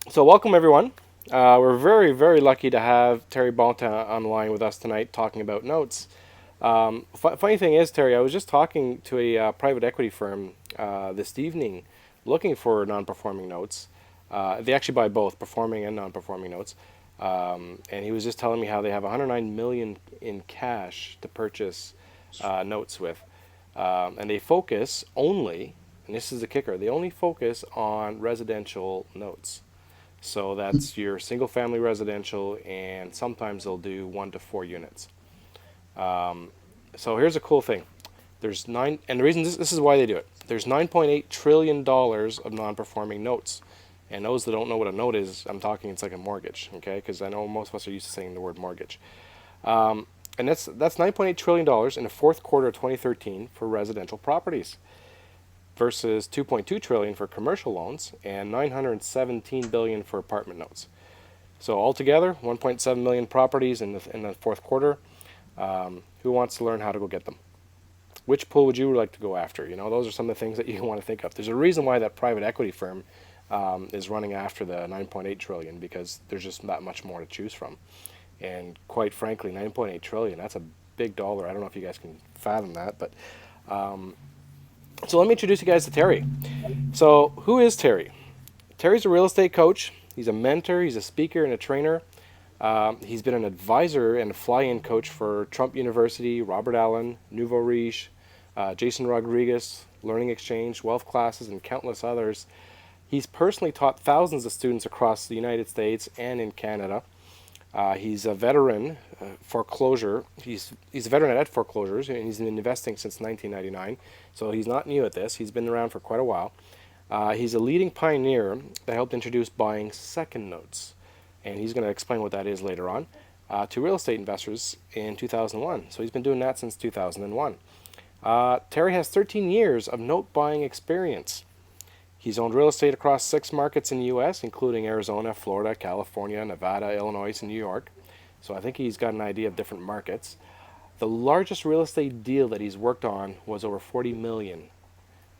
So welcome everyone. We're very, very lucky to have Terry Bontemps on the line with us tonight talking about notes. Funny thing is, Terry, I was just talking to a private equity firm this evening looking for non-performing notes. They actually buy both performing and non-performing notes. And he was just telling me how they have 109 million in cash to purchase notes with. And they focus only, and this is the kicker, they only focus on residential notes. So that's your single family residential, and sometimes they'll do 1 to 4 units. So here's a cool thing. There's nine, and the reason this is why they do it. There's $9.8 trillion of non-performing notes. And those that don't know what a note is, I'm talking it's like a mortgage, okay? Because I know most of us are used to saying the word mortgage. And that's $9.8 trillion in the fourth quarter of 2013 for residential properties versus 2.2 trillion for commercial loans and 917 billion for apartment notes. So altogether, 1.7 million properties in the fourth quarter. Who wants to learn how to go get them? Which pool would you like to go after? You know, those are some of the things that you want to think of. There's a reason why that private equity firm is running after the 9.8 trillion because there's just that much more to choose from. And quite frankly, 9.8 trillion, that's a big dollar. I don't know if you guys can fathom that, but so let me introduce you guys to Terry. So, who is Terry? Terry's a real estate coach. He's a mentor, he's a speaker, and a trainer. He's been an advisor and a fly in coach for Trump University, Robert Allen, Nouveau Riche, Jason Rodriguez, Learning Exchange, Wealth Classes, and countless others. He's personally taught thousands of students across the United States and in Canada. He's a veteran foreclosure. He's a veteran at foreclosures, and he's been investing since 1999. So he's not new at this. He's been around for quite a while. He's a leading pioneer that helped introduce buying second notes, and he's going to explain what that is later on to real estate investors in 2001. So he's been doing that since 2001. Terry has 13 years of note buying experience. He's owned real estate across 6 markets in the U.S., including Arizona, Florida, California, Nevada, Illinois, and New York. So I think he's got an idea of different markets. The largest real estate deal that he's worked on was over 40 million,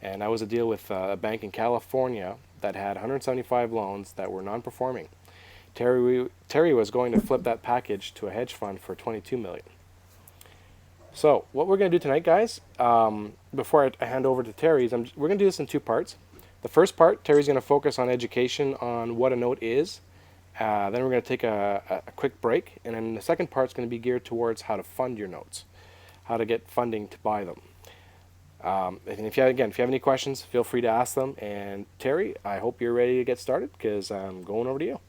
and that was a deal with a bank in California that had 175 loans that were non-performing. Terry was going to flip that package to a hedge fund for 22 million. So what we're going to do tonight, guys, before I hand over to Terry, we're going to do this in 2 parts. The first part, Terry's going to focus on education on what a note is. Then we're going to take a quick break, and then the second part is going to be geared towards how to fund your notes, how to get funding to buy them. And if you have any questions, feel free to ask them. And Terry, I hope you're ready to get started because I'm going over to you.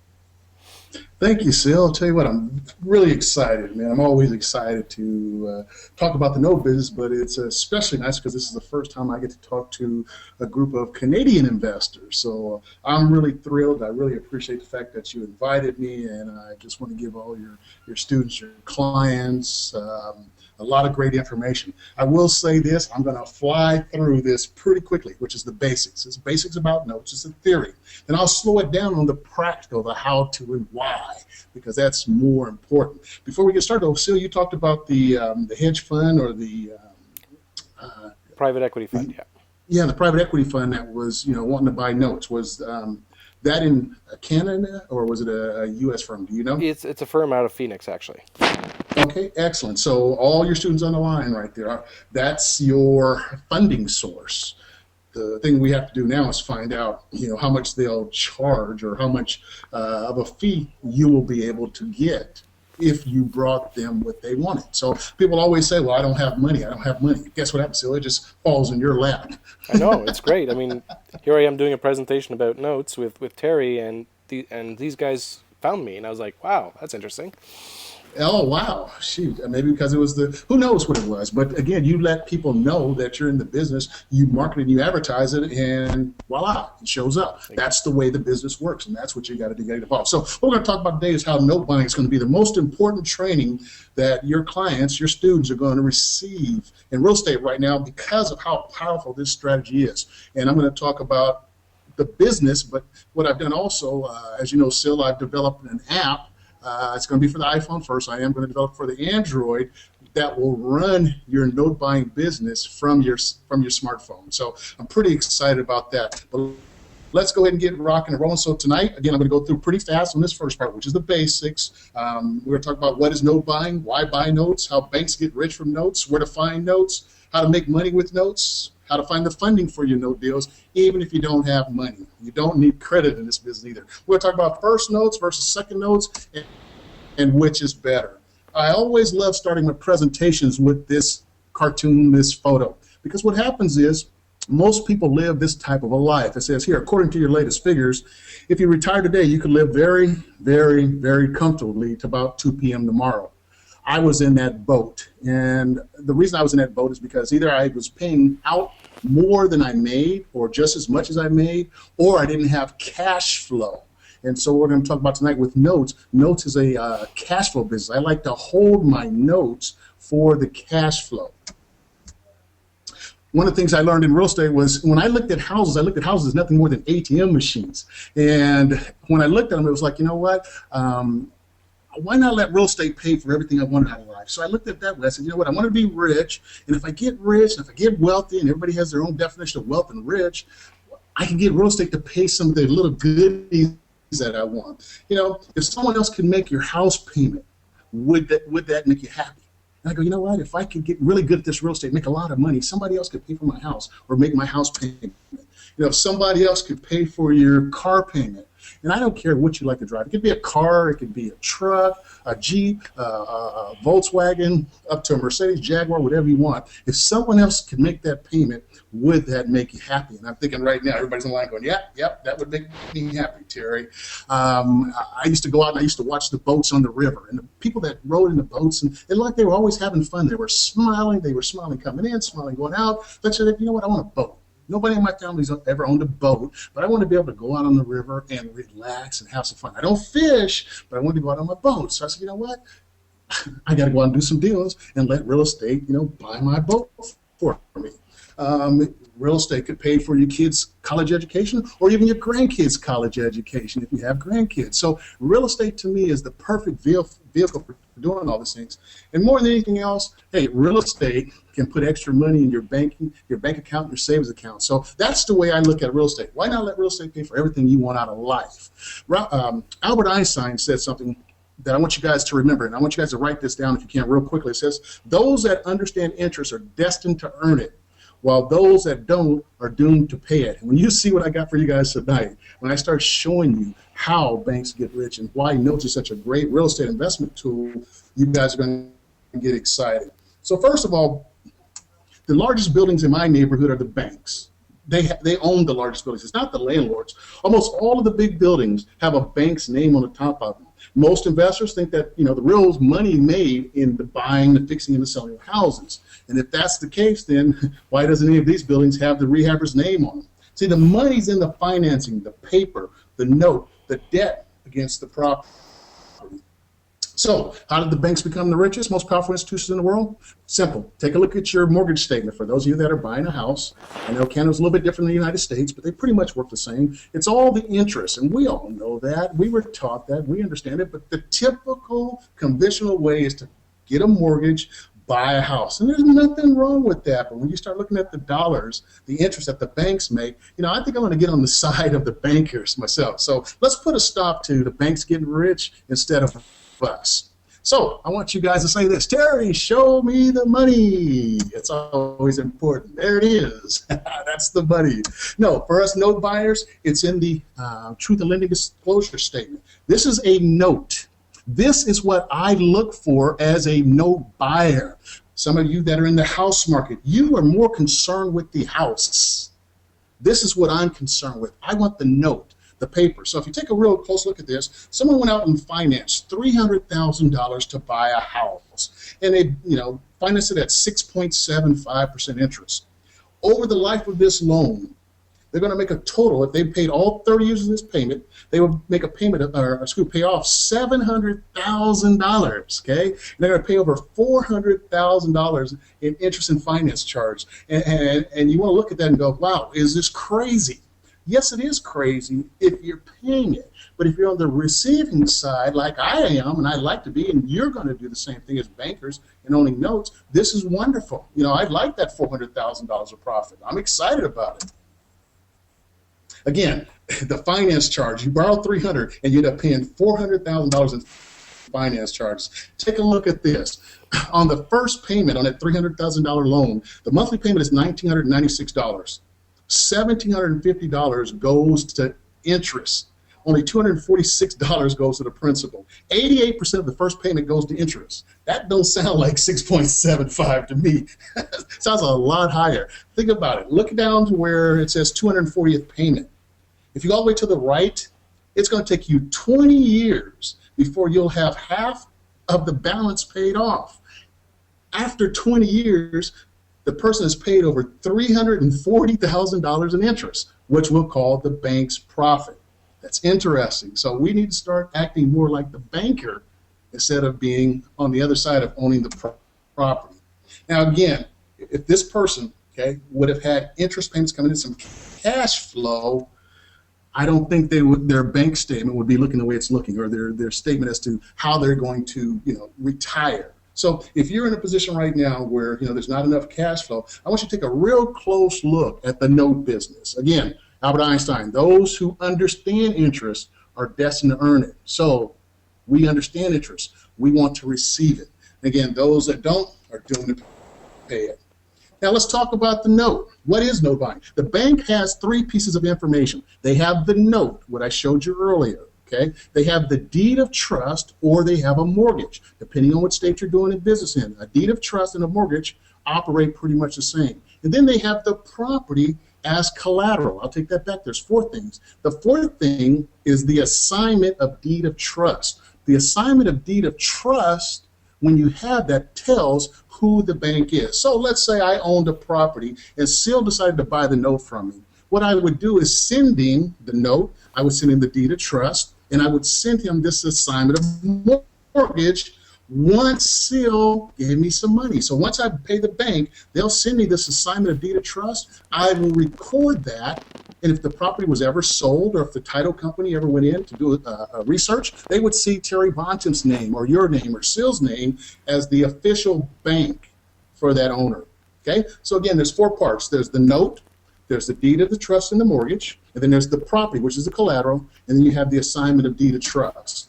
Thank you, Sil. I'll tell you what, I'm really excited, man. I'm always excited to talk about the no business, but it's especially nice because this is the first time I get to talk to a group of Canadian investors. So I'm really thrilled. I really appreciate the fact that you invited me, and I just want to give all your students, your clients, a lot of great information. I will say this, I'm going to fly through this pretty quickly, which is the basics. It's basics about notes. It's a theory. Then I'll slow it down on the practical, the how to and why, because that's more important. Before we get started, Sil, you talked about the hedge fund or Private equity fund, yeah. yeah, the private equity fund that was wanting to buy notes. Was that in Canada or was it a U.S. firm? Do you know? It's a firm out of Phoenix, actually. Okay, excellent. So all your students on the line right there, that's your funding source. The thing we have to do now is find out, how much they'll charge or how much of a fee you will be able to get if you brought them what they wanted. So people always say, well, I don't have money. I don't have money. Guess what happens? So it just falls in your lap. I know, it's great. I mean, here I am doing a presentation about notes with Terry, and these guys found me, and I was like, wow, that's interesting. Oh wow, shoot! Maybe because it was who knows what it was. But again, you let people know that you're in the business. You market it, you advertise it, and voila, it shows up. That's the way the business works, and that's what you got to do. Get involved. So what we're going to talk about today is how note buying is going to be the most important training that your clients, your students, are going to receive in real estate right now because of how powerful this strategy is. And I'm going to talk about the business, but what I've done also, as you know, Sil, I've developed an app. It's going to be for the iPhone first. I am going to develop for the Android that will run your note buying business from your smartphone. So I'm pretty excited about that. But let's go ahead and get rocking and rolling. So tonight, again, I'm going to go through pretty fast on this first part, which is the basics. We're going to talk about what is note buying, why buy notes, how banks get rich from notes, where to find notes, how to make money with notes, how to find the funding for your note deals, even if you don't have money. You don't need credit in this business either. We're going to talk about first notes versus second notes and which is better. I always love starting my presentations with this cartoon, this photo, because what happens is most people live this type of a life. It says here, according to your latest figures, if you retire today, you could live very, very, very comfortably to about 2 p.m. tomorrow. I was in that boat, and the reason I was in that boat is because either I was paying out more than I made or just as much as I made, or I didn't have cash flow. And so we're going to talk about tonight with notes. Notes is a cash flow business. I like to hold my notes for the cash flow. One of the things I learned in real estate was when I looked at houses as nothing more than ATM machines. And when I looked at them, it was like, you know what? Why not let real estate pay for everything I wanted out of life? So I looked at it that way. I said, you know what? I want to be rich. And if I get rich, and if I get wealthy, and everybody has their own definition of wealth and rich, I can get real estate to pay some of the little goodies that I want. You know, if someone else can make your house payment, would that make you happy? And I go, you know what? If I could get really good at this real estate, make a lot of money, somebody else could pay for my house or make my house payment. You know, if somebody else could pay for your car payment, and I don't care what you like to drive. It could be a car, it could be a truck, a Jeep, a Volkswagen, up to a Mercedes, Jaguar, whatever you want. If someone else could make that payment, would that make you happy? And I'm thinking right now, everybody's in line going, yep, that would make me happy, Terry. I used to go out and I used to watch the boats on the river, and the people that rode in the boats, and it looked like they were always having fun. They were smiling coming in, smiling going out. But I said, you know what, I want a boat. Nobody in my family's ever owned a boat, but I want to be able to go out on the river and relax and have some fun. I don't fish, but I want to go out on my boat. So I said, you know what? I got to go out and do some deals and let real estate, buy my boat for me. Real estate could pay for your kids' college education or even your grandkids' college education if you have grandkids. So real estate to me is the perfect vehicle for doing all these things. And more than anything else, hey, real estate can put extra money in your bank account, your savings account. So that's the way I look at real estate. Why not let real estate pay for everything you want out of life? Albert Einstein said something that I want you guys to remember, and I want you guys to write this down if you can real quickly. It says, those that understand interest are destined to earn it, while those that don't are doomed to pay it. And when you see what I got for you guys tonight, when I start showing you how banks get rich and why notes are such a great real estate investment tool, you guys are going to get excited. So first of all, the largest buildings in my neighborhood are the banks. They own the largest buildings. It's not the landlords. Almost all of the big buildings have a bank's name on the top of them. Most investors think that the real money made in the buying, the fixing, and the selling of houses. And if that's the case, then why doesn't any of these buildings have the rehabber's name on them? See, the money's in the financing, the paper, the note, the debt against the property. So how did the banks become the richest, most powerful institutions in the world? Simple. Take a look at your mortgage statement for those of you that are buying a house. I know Canada's a little bit different than the United States, but they pretty much work the same. It's all the interest, and we all know that. We were taught that. We understand it. But the typical conventional way is to get a mortgage, buy a house. And there's nothing wrong with that. But when you start looking at the dollars, the interest that the banks make, I think I'm going to get on the side of the bankers myself. So let's put a stop to the banks getting rich instead of us. So I want you guys to say this: Terry, show me the money. It's always important. There it is. That's the money. No, for us note buyers, it's in the Truth in Lending Disclosure Statement. This is a note. This is what I look for as a note buyer. Some of you that are in the house market, you are more concerned with the house. This is what I'm concerned with. I want the note, the paper. So if you take a real close look at this, someone went out and financed $300,000 to buy a house, and they, financed it at 6.75% interest. Over the life of this loan, they're going to make a total. If they paid all 30 years of this payment, they would make a payment pay off $700,000. Okay, and they're going to pay over $400,000 in interest and finance charge. And you want to look at that and go, wow, is this crazy? Yes, it is crazy if you're paying it. But if you're on the receiving side, like I am, and I like to be, and you're going to do the same thing as bankers and owning notes, this is wonderful. I'd like that $400,000 of profit. I'm excited about it. Again, the finance charge, you borrow 300 and you end up paying $400,000 in finance charges. Take a look at this. On the first payment on that $300,000 loan, the monthly payment is $1,996. $1,750 goes to interest. Only $246 goes to the principal. 88% of the first payment goes to interest. That don't sound like 6.75 to me. Sounds a lot higher. Think about it. Look down to where it says 240th payment. If you go all the way to the right, it's going to take you 20 years before you'll have half of the balance paid off. After 20 years, the person has paid over $340,000 in interest, which we'll call the bank's profit. That's interesting. So we need to start acting more like the banker instead of being on the other side of owning the property. Now, again, if this person, okay, would have had interest payments coming in, some cash flow, I don't think their bank statement would be looking the way it's looking, or their statement as to how they're going to, retire. So if you're in a position right now where, there's not enough cash flow, I want you to take a real close look at the note business. Again, Albert Einstein, those who understand interest are destined to earn it. So we understand interest. We want to receive it. Again, those that don't are doomed to pay it. Now let's talk about the note. What is note buying? The bank has three pieces of information. They have the note, what I showed you earlier. Okay? They have the deed of trust, or they have a mortgage, depending on what state you're doing business in. A deed of trust and a mortgage operate pretty much the same. And then they have the property as collateral. I'll take that back. There's four things. The fourth thing is the assignment of deed of trust. The assignment of deed of trust, when you have that, tells who the bank is. So let's say I owned a property and Seal decided to buy the note from me. What I would do is send him the note, I would send him the deed of trust, and I would send him this assignment of mortgage once Seal gave me some money. So once I pay the bank, they'll send me this assignment of deed of trust. I will record that, and if the property was ever sold, or if the title company ever went in to do a research, they would see Terry Bontemps' name, or your name, or Seal's name as the official bank for that owner. Okay? So again, there's four parts. There's the note, there's the deed of the trust and the mortgage, and then there's the property, which is the collateral, and then you have the assignment of deed of trust.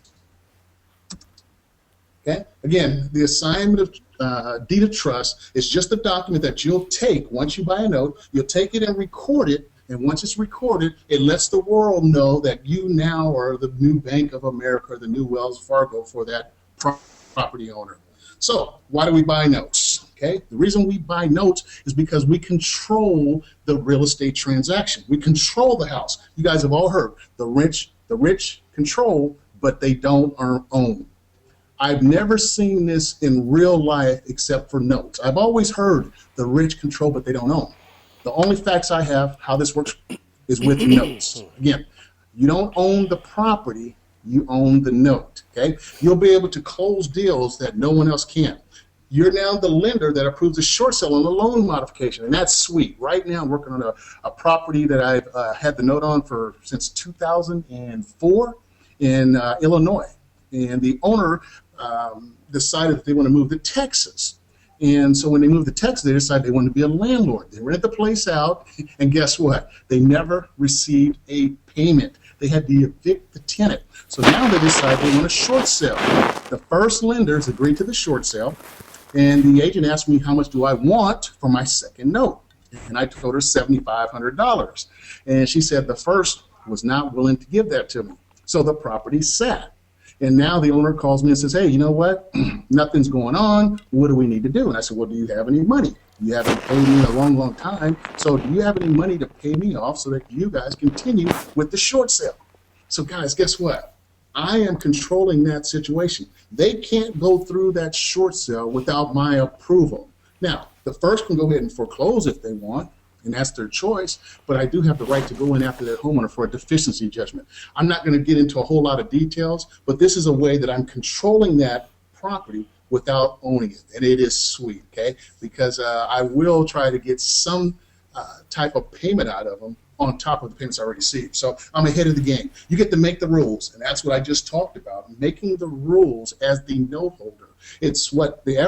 Okay? Again, the assignment of deed of trust is just a document that you'll take once you buy a note. You'll take it and record it, and once it's recorded, it lets the world know that you now are the new Bank of America, or the new Wells Fargo for that property owner. So why do we buy notes? Okay? The reason we buy notes is because we control the real estate transaction. We control the house. You guys have all heard the rich control, but they don't own. I've never seen this in real life except for notes. I've always heard the rich control, but they don't own. The only facts I have how this works is with notes. Again, you don't own the property, you own the note. Okay? You'll be able to close deals that no one else can. You're now the lender that approves a short sale on a loan modification, and that's sweet. Right now I'm working on a property that I've had the note on since 2004 in Illinois. And the owner decided that they want to move to Texas. And so when they moved to Texas, they decided they wanted to be a landlord. They rented the place out, and guess what? They never received a payment. They had to evict the tenant. So now they decide they want a short sale. The first lenders agreed to the short sale, and the agent asked me how much do I want for my second note. And I told her $7,500. And she said the first was not willing to give that to me. So the property sat. And now the owner calls me and says, hey, you know what? Nothing's going on. What do we need to do? And I said, well, do you have any money? You haven't paid me in a long, long time. So do you have any money to pay me off so that you guys continue with the short sale? So guys, guess what? I am controlling that situation. They can't go through that short sale without my approval. Now, the first can go ahead and foreclose if they want, and that's their choice, but I do have the right to go in after their homeowner for a deficiency judgment. I'm not going to get into a whole lot of details, but this is a way that I'm controlling that property without owning it, and it is sweet, okay? Because I will try to get some type of payment out of them on top of the payments I already received. So I'm ahead of the game. You get to make the rules, and that's what I just talked about, making the rules as the note holder. It's what the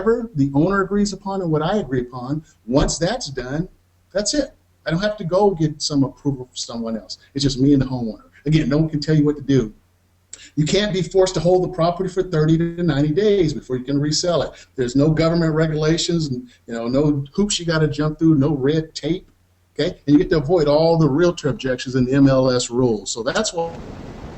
owner agrees upon and what I agree upon. Once that's done, that's it. I don't have to go get some approval from someone else. It's just me and the homeowner. Again, no one can tell you what to do. You can't be forced to hold the property for 30 to 90 days before you can resell it. There's no government regulations, and no hoops you got to jump through, no red tape. Okay, and you get to avoid all the realtor objections in the MLS rules. So that's why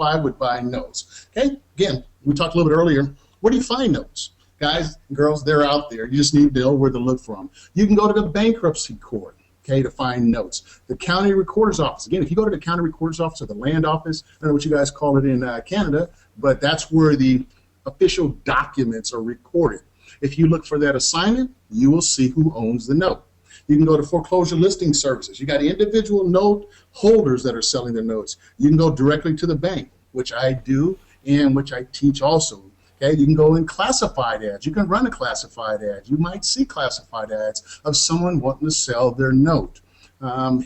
I would buy notes. Okay, again, we talked a little bit earlier. Where do you find notes? Guys and girls, they're out there. You just need to know where to look for them. You can go to the bankruptcy court, okay, to find notes. The county recorder's office. Again, if you go to the county recorder's office or the land office, I don't know what you guys call it in Canada, but that's where the official documents are recorded. If you look for that assignment, you will see who owns the note. You can go to foreclosure listing services. You got individual note holders that are selling their notes. You can go directly to the bank, which I do and which I teach also. Okay, you can go in classified ads. You can run a classified ad. You might see classified ads of someone wanting to sell their note.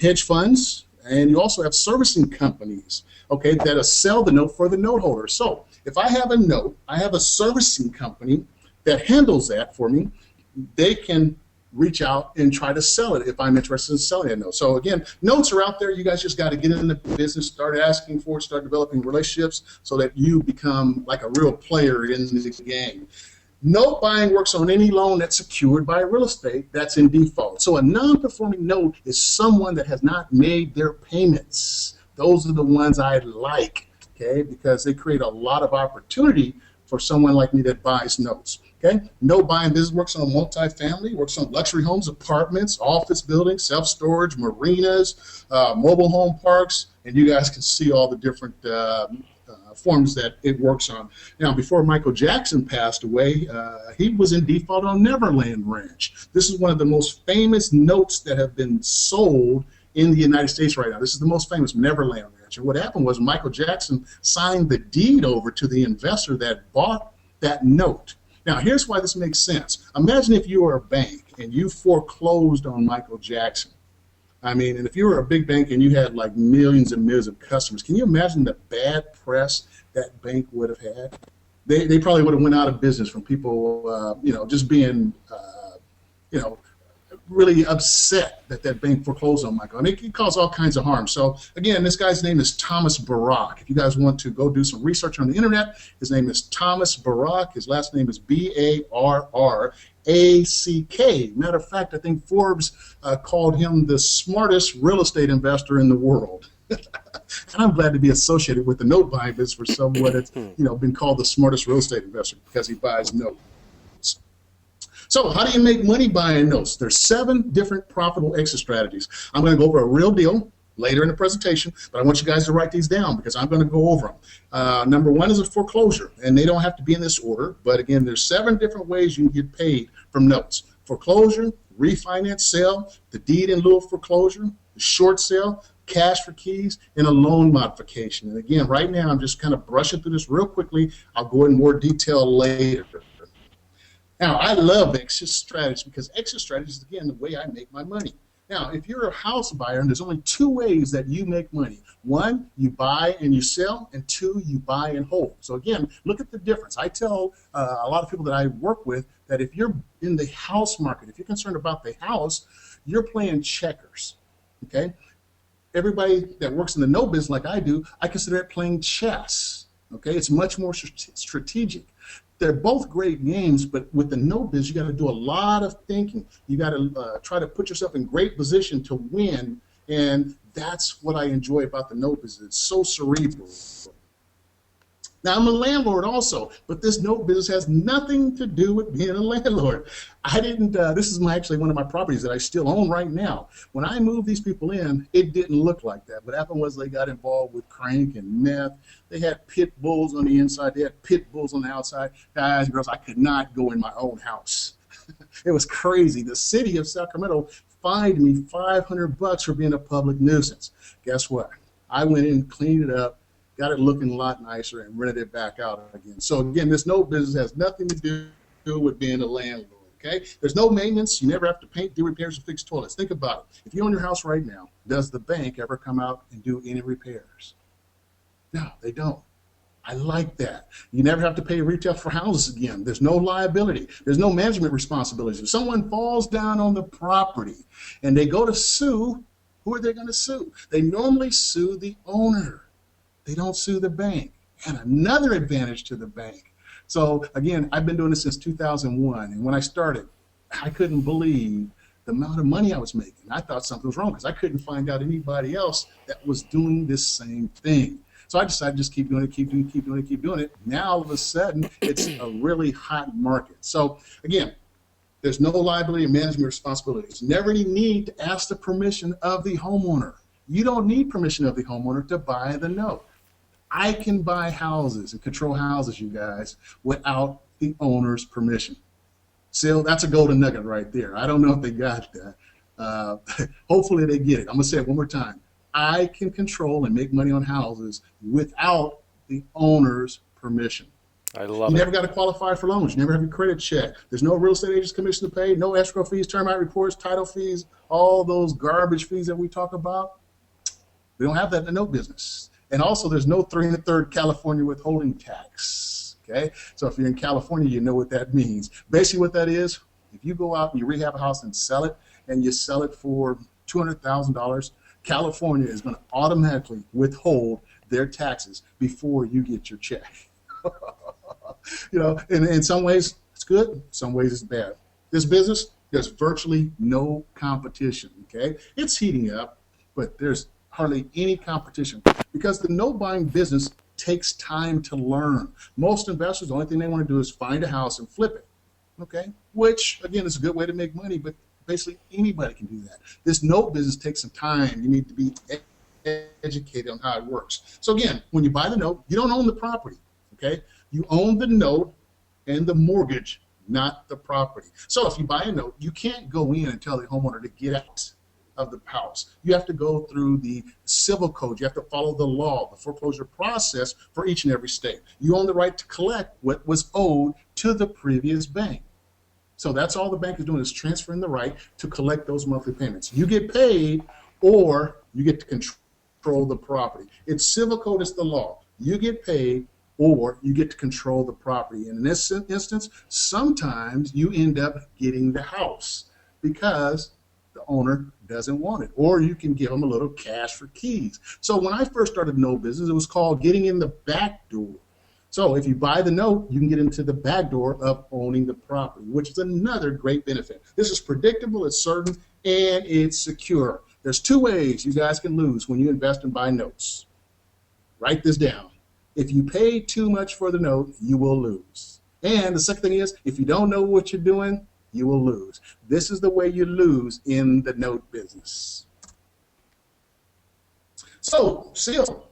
Hedge funds, and you also have servicing companies, okay, that sell the note for the note holder. So if I have a note, I have a servicing company that handles that for me. They can reach out and try to sell it if I'm interested in selling that note. So again, notes are out there. You guys just got to get in the business, start asking for it, start developing relationships so that you become like a real player in the game. Note buying works on any loan that's secured by real estate that's in default. So a non-performing note is someone that has not made their payments. Those are the ones I like, okay, because they create a lot of opportunity for someone like me that buys notes. Okay, note buying business works on multifamily, works on luxury homes, apartments, office buildings, self-storage, marinas, mobile home parks, and you guys can see all the different forms that it works on. Now, before Michael Jackson passed away, he was in default on Neverland Ranch. This is one of the most famous notes that have been sold in the United States right now. This is the most famous, Neverland Ranch. And what happened was Michael Jackson signed the deed over to the investor that bought that note. Now, here's why this makes sense. Imagine if you were a bank and you foreclosed on Michael Jackson. I mean, and if you were a big bank and you had like millions and millions of customers, can you imagine the bad press that bank would have had? They probably would have went out of business from people, just being, really upset that that bank foreclosed on Michael. I mean, it caused all kinds of harm. So again, this guy's name is Thomas Barak. If you guys want to go do some research on the internet, his name is Thomas Barak. His last name is Barrack. Matter of fact, I think Forbes called him the smartest real estate investor in the world. And I'm glad to be associated with the note buying business for someone that's been called the smartest real estate investor because he buys notes. So how do you make money buying notes? There's 7 different profitable exit strategies. I'm going to go over a real deal later in the presentation, but I want you guys to write these down because I'm going to go over them. Number 1 is a foreclosure, and they don't have to be in this order, but again, there's 7 different ways you can get paid from notes. Foreclosure, refinance, sale, the deed in lieu of foreclosure, the short sale, cash for keys, and a loan modification. And again, right now, I'm just kind of brushing through this real quickly. I'll go in more detail later. Now, I love exit strategies because exit strategies is, again, the way I make my money. Now, if you're a house buyer, and there's only 2 ways that you make money. 1, you buy and you sell, and 2, you buy and hold. So again, look at the difference. I tell a lot of people that I work with that if you're in the house market, if you're concerned about the house, you're playing checkers, okay? Everybody that works in the no business like I do, I consider it playing chess, okay? It's much more strategic. They're both great games, but with the no biz, you got to do a lot of thinking. You got to try to put yourself in great position to win, and that's what I enjoy about the no biz. It's so cerebral. Now, I'm a landlord also, but this note business has nothing to do with being a landlord. I didn't, this is actually one of my properties that I still own right now. When I moved these people in, it didn't look like that. What happened was they got involved with crank and meth. They had pit bulls on the inside. They had pit bulls on the outside. Guys and girls, I could not go in my own house. It was crazy. The city of Sacramento fined me $500 for being a public nuisance. Guess what? I went in, cleaned it up, got it looking a lot nicer, and rented it back out again. So again, this note business has nothing to do with being a landlord, okay? There's no maintenance. You never have to paint, do repairs, or fix toilets. Think about it. If you own your house right now, does the bank ever come out and do any repairs? No, they don't. I like that. You never have to pay retail for houses again. There's no liability. There's no management responsibilities. If someone falls down on the property and they go to sue, Who are they going to sue? They normally sue the owner. They don't sue the bank. And another advantage to the bank. So again, I've been doing this since 2001. And when I started, I couldn't believe the amount of money I was making. I thought something was wrong because I couldn't find out anybody else that was doing this same thing. So I decided to just keep doing it, keep doing it, keep doing it, keep doing it. Now all of a sudden, it's a really hot market. So again, there's no liability and management responsibilities. Never any need to ask the permission of the homeowner. You don't need permission of the homeowner to buy the note. I can buy houses and control houses, you guys, without the owner's permission. So that's a golden nugget right there. I don't know if they got that. Uh, Hopefully they get it. I'm going to say it one more time. I can control and make money on houses without the owner's permission. I You love it. never got to qualify for loans. You never have your credit checked. There's no real estate agent's commission to pay, no escrow fees, termite reports, title fees, all those garbage fees that we talk about. We don't have that in the note business. And also, there's no 3 1/3 California withholding tax. Okay, so if you're in California, you know what that means. Basically, what that is, if you go out and you rehab a house and sell it, and you sell it for $200,000, California is going to automatically withhold their taxes before you get your check. In some ways it's good, some ways it's bad. This business, there's virtually no competition. Okay, it's heating up, but there's hardly any competition because the note buying business takes time to learn. Most investors, the only thing they want to do is find a house and flip it. Okay, which again is a good way to make money, but basically anybody can do that. This note business takes some time. You need to be educated on how it works. So again, when you buy the note, you don't own the property. Okay, you own the note and the mortgage, not the property. So if you buy a note, you can't go in and tell the homeowner to get out of the house. You have to go through the civil code. You have to follow the law, the foreclosure process for each and every state. You own the right to collect what was owed to the previous bank. So that's all the bank is doing is transferring the right to collect those monthly payments. You get paid or you get to control the property. It's civil code, it's the law. You get paid or you get to control the property. And in this instance, sometimes you end up getting the house because the owner doesn't want it, or you can give them a little cash for keys. So when I first started no business, it was called getting in the back door. So if you buy the note, you can get into the back door of owning the property, which is another great benefit. This is predictable, it's certain, and it's secure. There's 2 ways you guys can lose when you invest and buy notes. Write this down. If you pay too much for the note, you will lose. And the second thing is, if you don't know what you're doing, you will lose. This is the way you lose in the note business. So, Seal,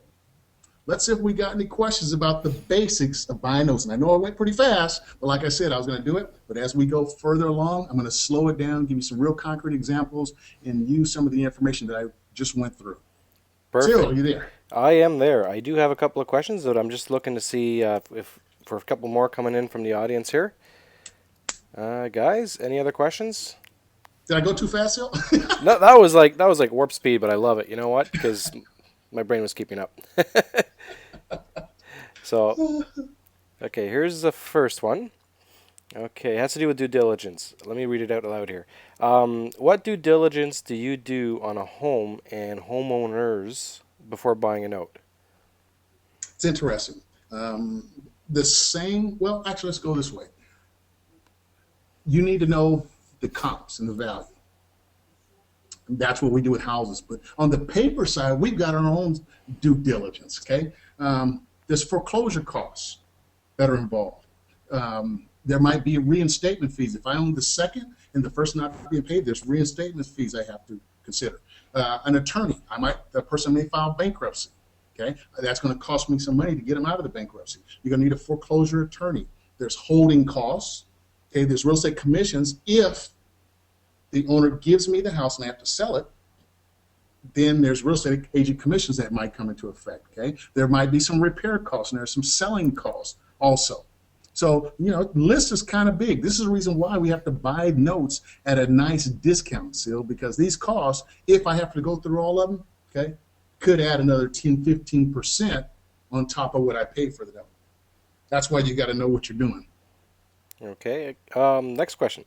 let's see if we got any questions about the basics of buying notes. And I know I went pretty fast, but like I said, I was going to do it. But as we go further along, I'm going to slow it down, give you some real concrete examples, and use some of the information that I just went through. Perfect. Seal, are you there? I am there. I do have a couple of questions that I'm just looking to see if for a couple more coming in from the audience here. Guys, any other questions? Did I go too fast, Seal? No, that was like warp speed, but I love it. You know what? Because my brain was keeping up. So, okay, here's the first one. Okay, it has to do with due diligence. Let me read it out loud here. What due diligence do you do on a home and homeowners before buying a note? It's interesting. Well, actually, let's go this way. You need to know the comps and the value. That's what we do with houses. But on the paper side, we've got our own due diligence, okay? There's foreclosure costs that are involved. There might be reinstatement fees. If I own the second and the first not being paid, there's reinstatement fees I have to consider. An attorney, the person may file bankruptcy, okay? That's going to cost me some money to get them out of the bankruptcy. You're going to need a foreclosure attorney. There's holding costs, okay? There's real estate commissions. If the owner gives me the house and I have to sell it, then there's real estate agent commissions that might come into effect, okay? There might be some repair costs and there's some selling costs also. So, the list is kind of big. This is the reason why we have to buy notes at a nice discount, Seal, because these costs, if I have to go through all of them, okay, could add another 10, 15% on top of what I paid for the note. That's why you got to know what you're doing. Okay, next question.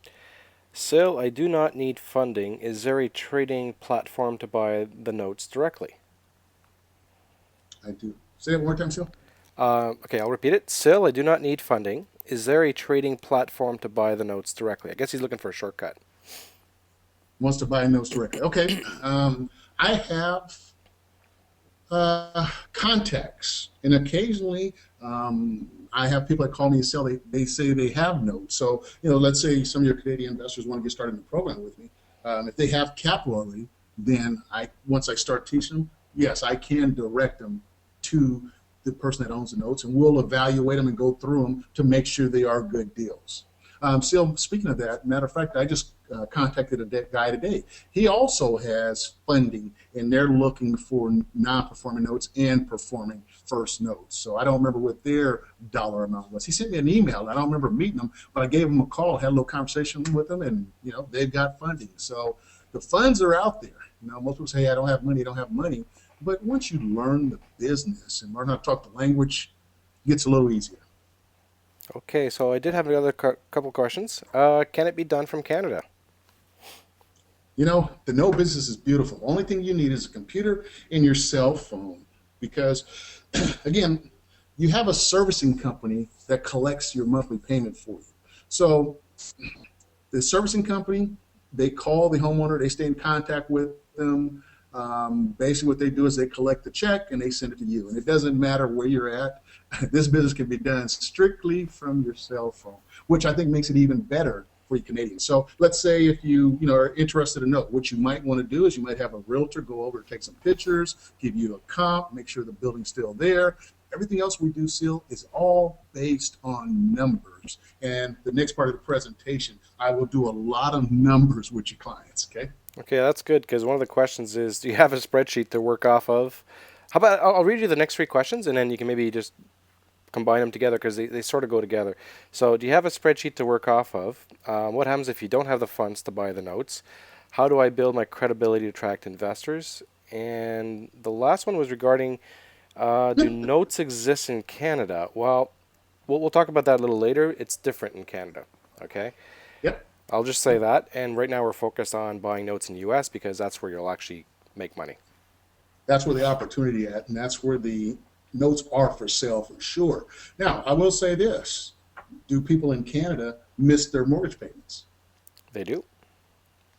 Sil, I do not need funding. Is there a trading platform to buy the notes directly? I do. Say it one more time, Sil. Okay, I'll repeat it. Sil, I do not need funding. Is there a trading platform to buy the notes directly? I guess he's looking for a shortcut. Wants to buy notes directly. Okay. I have contacts, and occasionally I have people that call me and sell. They say they have notes. So let's say some of your Canadian investors want to get started in the program with me. If they have capital already, then once I start teaching them, yes, I can direct them to the person that owns the notes, and we'll evaluate them and go through them to make sure they are good deals. Still, speaking of that, matter of fact, I just contacted a guy today. He also has funding, and they're looking for non-performing notes and performing first notes. So I don't remember what their dollar amount was. He sent me an email. I don't remember meeting them, but I gave him a call, had a little conversation with them, and they've got funding. So the funds are out there. Most people say, I don't have money, I don't have money. But once you learn the business and learn how to talk the language, it gets a little easier. Okay, so I did have another couple questions. Can it be done from Canada? The no business is beautiful. The only thing you need is a computer and your cell phone because, again, you have a servicing company that collects your monthly payment for you. So the servicing company, they call the homeowner, they stay in contact with them. Basically, what they do is they collect the check and they send it to you. And it doesn't matter where you're at. This business can be done strictly from your cell phone, which I think makes it even better for you Canadians. So let's say if you are interested to know, what you might want to do is you might have a realtor go over, take some pictures, give you a comp, make sure the building's still there. Everything else we do, Seal, is all based on numbers. And the next part of the presentation, I will do a lot of numbers with your clients, okay? Okay, that's good because one of the questions is, do you have a spreadsheet to work off of? How about I'll read you the next three questions and then you can maybe just combine them together because they sort of go together. So, do you have a spreadsheet to work off of? What happens if you don't have the funds to buy the notes? How do I build my credibility to attract investors? And the last one was regarding, do notes exist in Canada? Well, we'll talk about that a little later. It's different in Canada. Okay. Yep. I'll just say that. And right now we're focused on buying notes in the US because that's where you'll actually make money. That's where the opportunity at, and that's where the notes are for sale for sure. Now, I will say this: do people in Canada miss their mortgage payments? They do.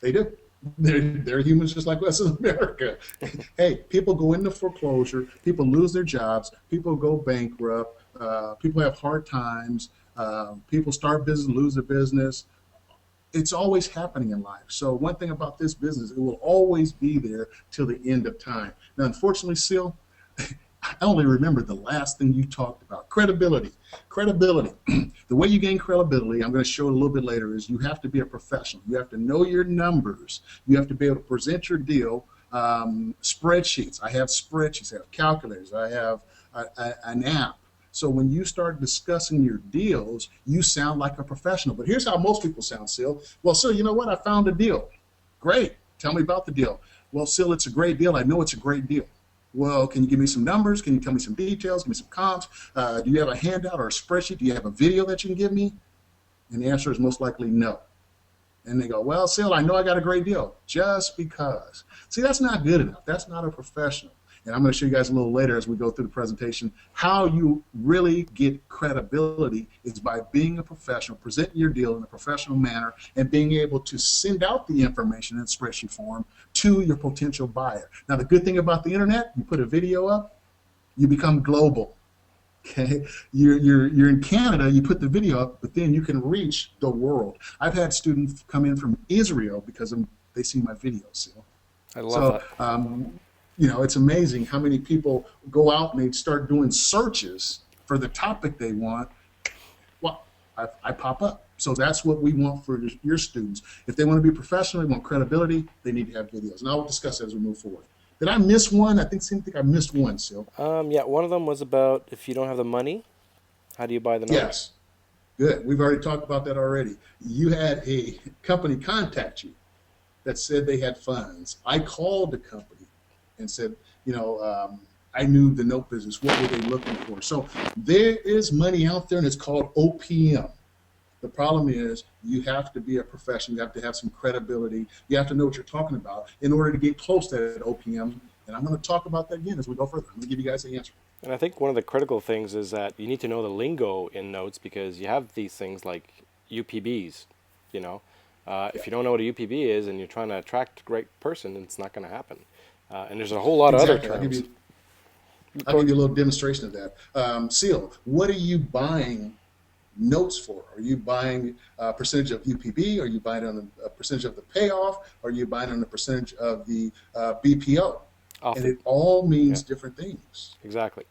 They do. They're humans just like us in America. Hey, people go into foreclosure, people lose their jobs, people go bankrupt, people have hard times, people start business, lose their business. It's always happening in life. So one thing about this business, it will always be there till the end of time. Now, unfortunately, Seal, I only remember the last thing you talked about, credibility. Credibility. The way you gain credibility, I'm going to show it a little bit later, is you have to be a professional. You have to know your numbers. You have to be able to present your deal. Spreadsheets. I have spreadsheets. I have calculators. I have an app. So when you start discussing your deals, you sound like a professional. But here's how most people sound, Sil. Well, Sil, you know what? I found a deal. Great. Tell me about the deal. Well, Sil, it's a great deal. I know it's a great deal. Well, can you give me some numbers? Can you tell me some details? Give me some comps? Do you have a handout or a spreadsheet? Do you have a video that you can give me? And the answer is most likely no. And they go, well, Sil, I know I got a great deal just because. See, that's not good enough. That's not a professional. And I'm going to show you guys a little later as we go through the presentation how you really get credibility is by being a professional, presenting your deal in a professional manner, and being able to send out the information in spreadsheet form to your potential buyer. Now, the good thing about the internet, you put a video up, you become global. Okay, you're in Canada, you put the video up, but then you can reach the world. I've had students come in from Israel because they see my videos. I love So, that. it's amazing how many people go out and they start doing searches for the topic they want. Well, I pop up. So that's what we want for your students. If they want to be professional, they want credibility, they need to have videos. And I'll discuss that as we move forward. Did I miss one? I think I missed one, Sil. Yeah, one of them was about if you don't have the money, how do you buy the notes? Yes. Good. We've already talked about that already. You had a company contact you that said they had funds. I called the company and said, I knew the note business. What were they looking for? So there is money out there, and it's called OPM. The problem is you have to be a professional. You have to have some credibility. You have to know what you're talking about in order to get close to that OPM. And I'm going to talk about that again as we go further. I'm going to give you guys the answer. And I think one of the critical things is that you need to know the lingo in notes because you have these things like UPBs, you know. If you don't know what a UPB is and you're trying to attract a great person, it's not going to happen. And there's a whole lot of other terms. I'll give you a little demonstration of that. Seal, what are you buying notes for? Are you buying a percentage of UPB? Are you buying on a percentage of the payoff? Are you buying on a percentage of the BPO? Often. And it all means different things. Exactly.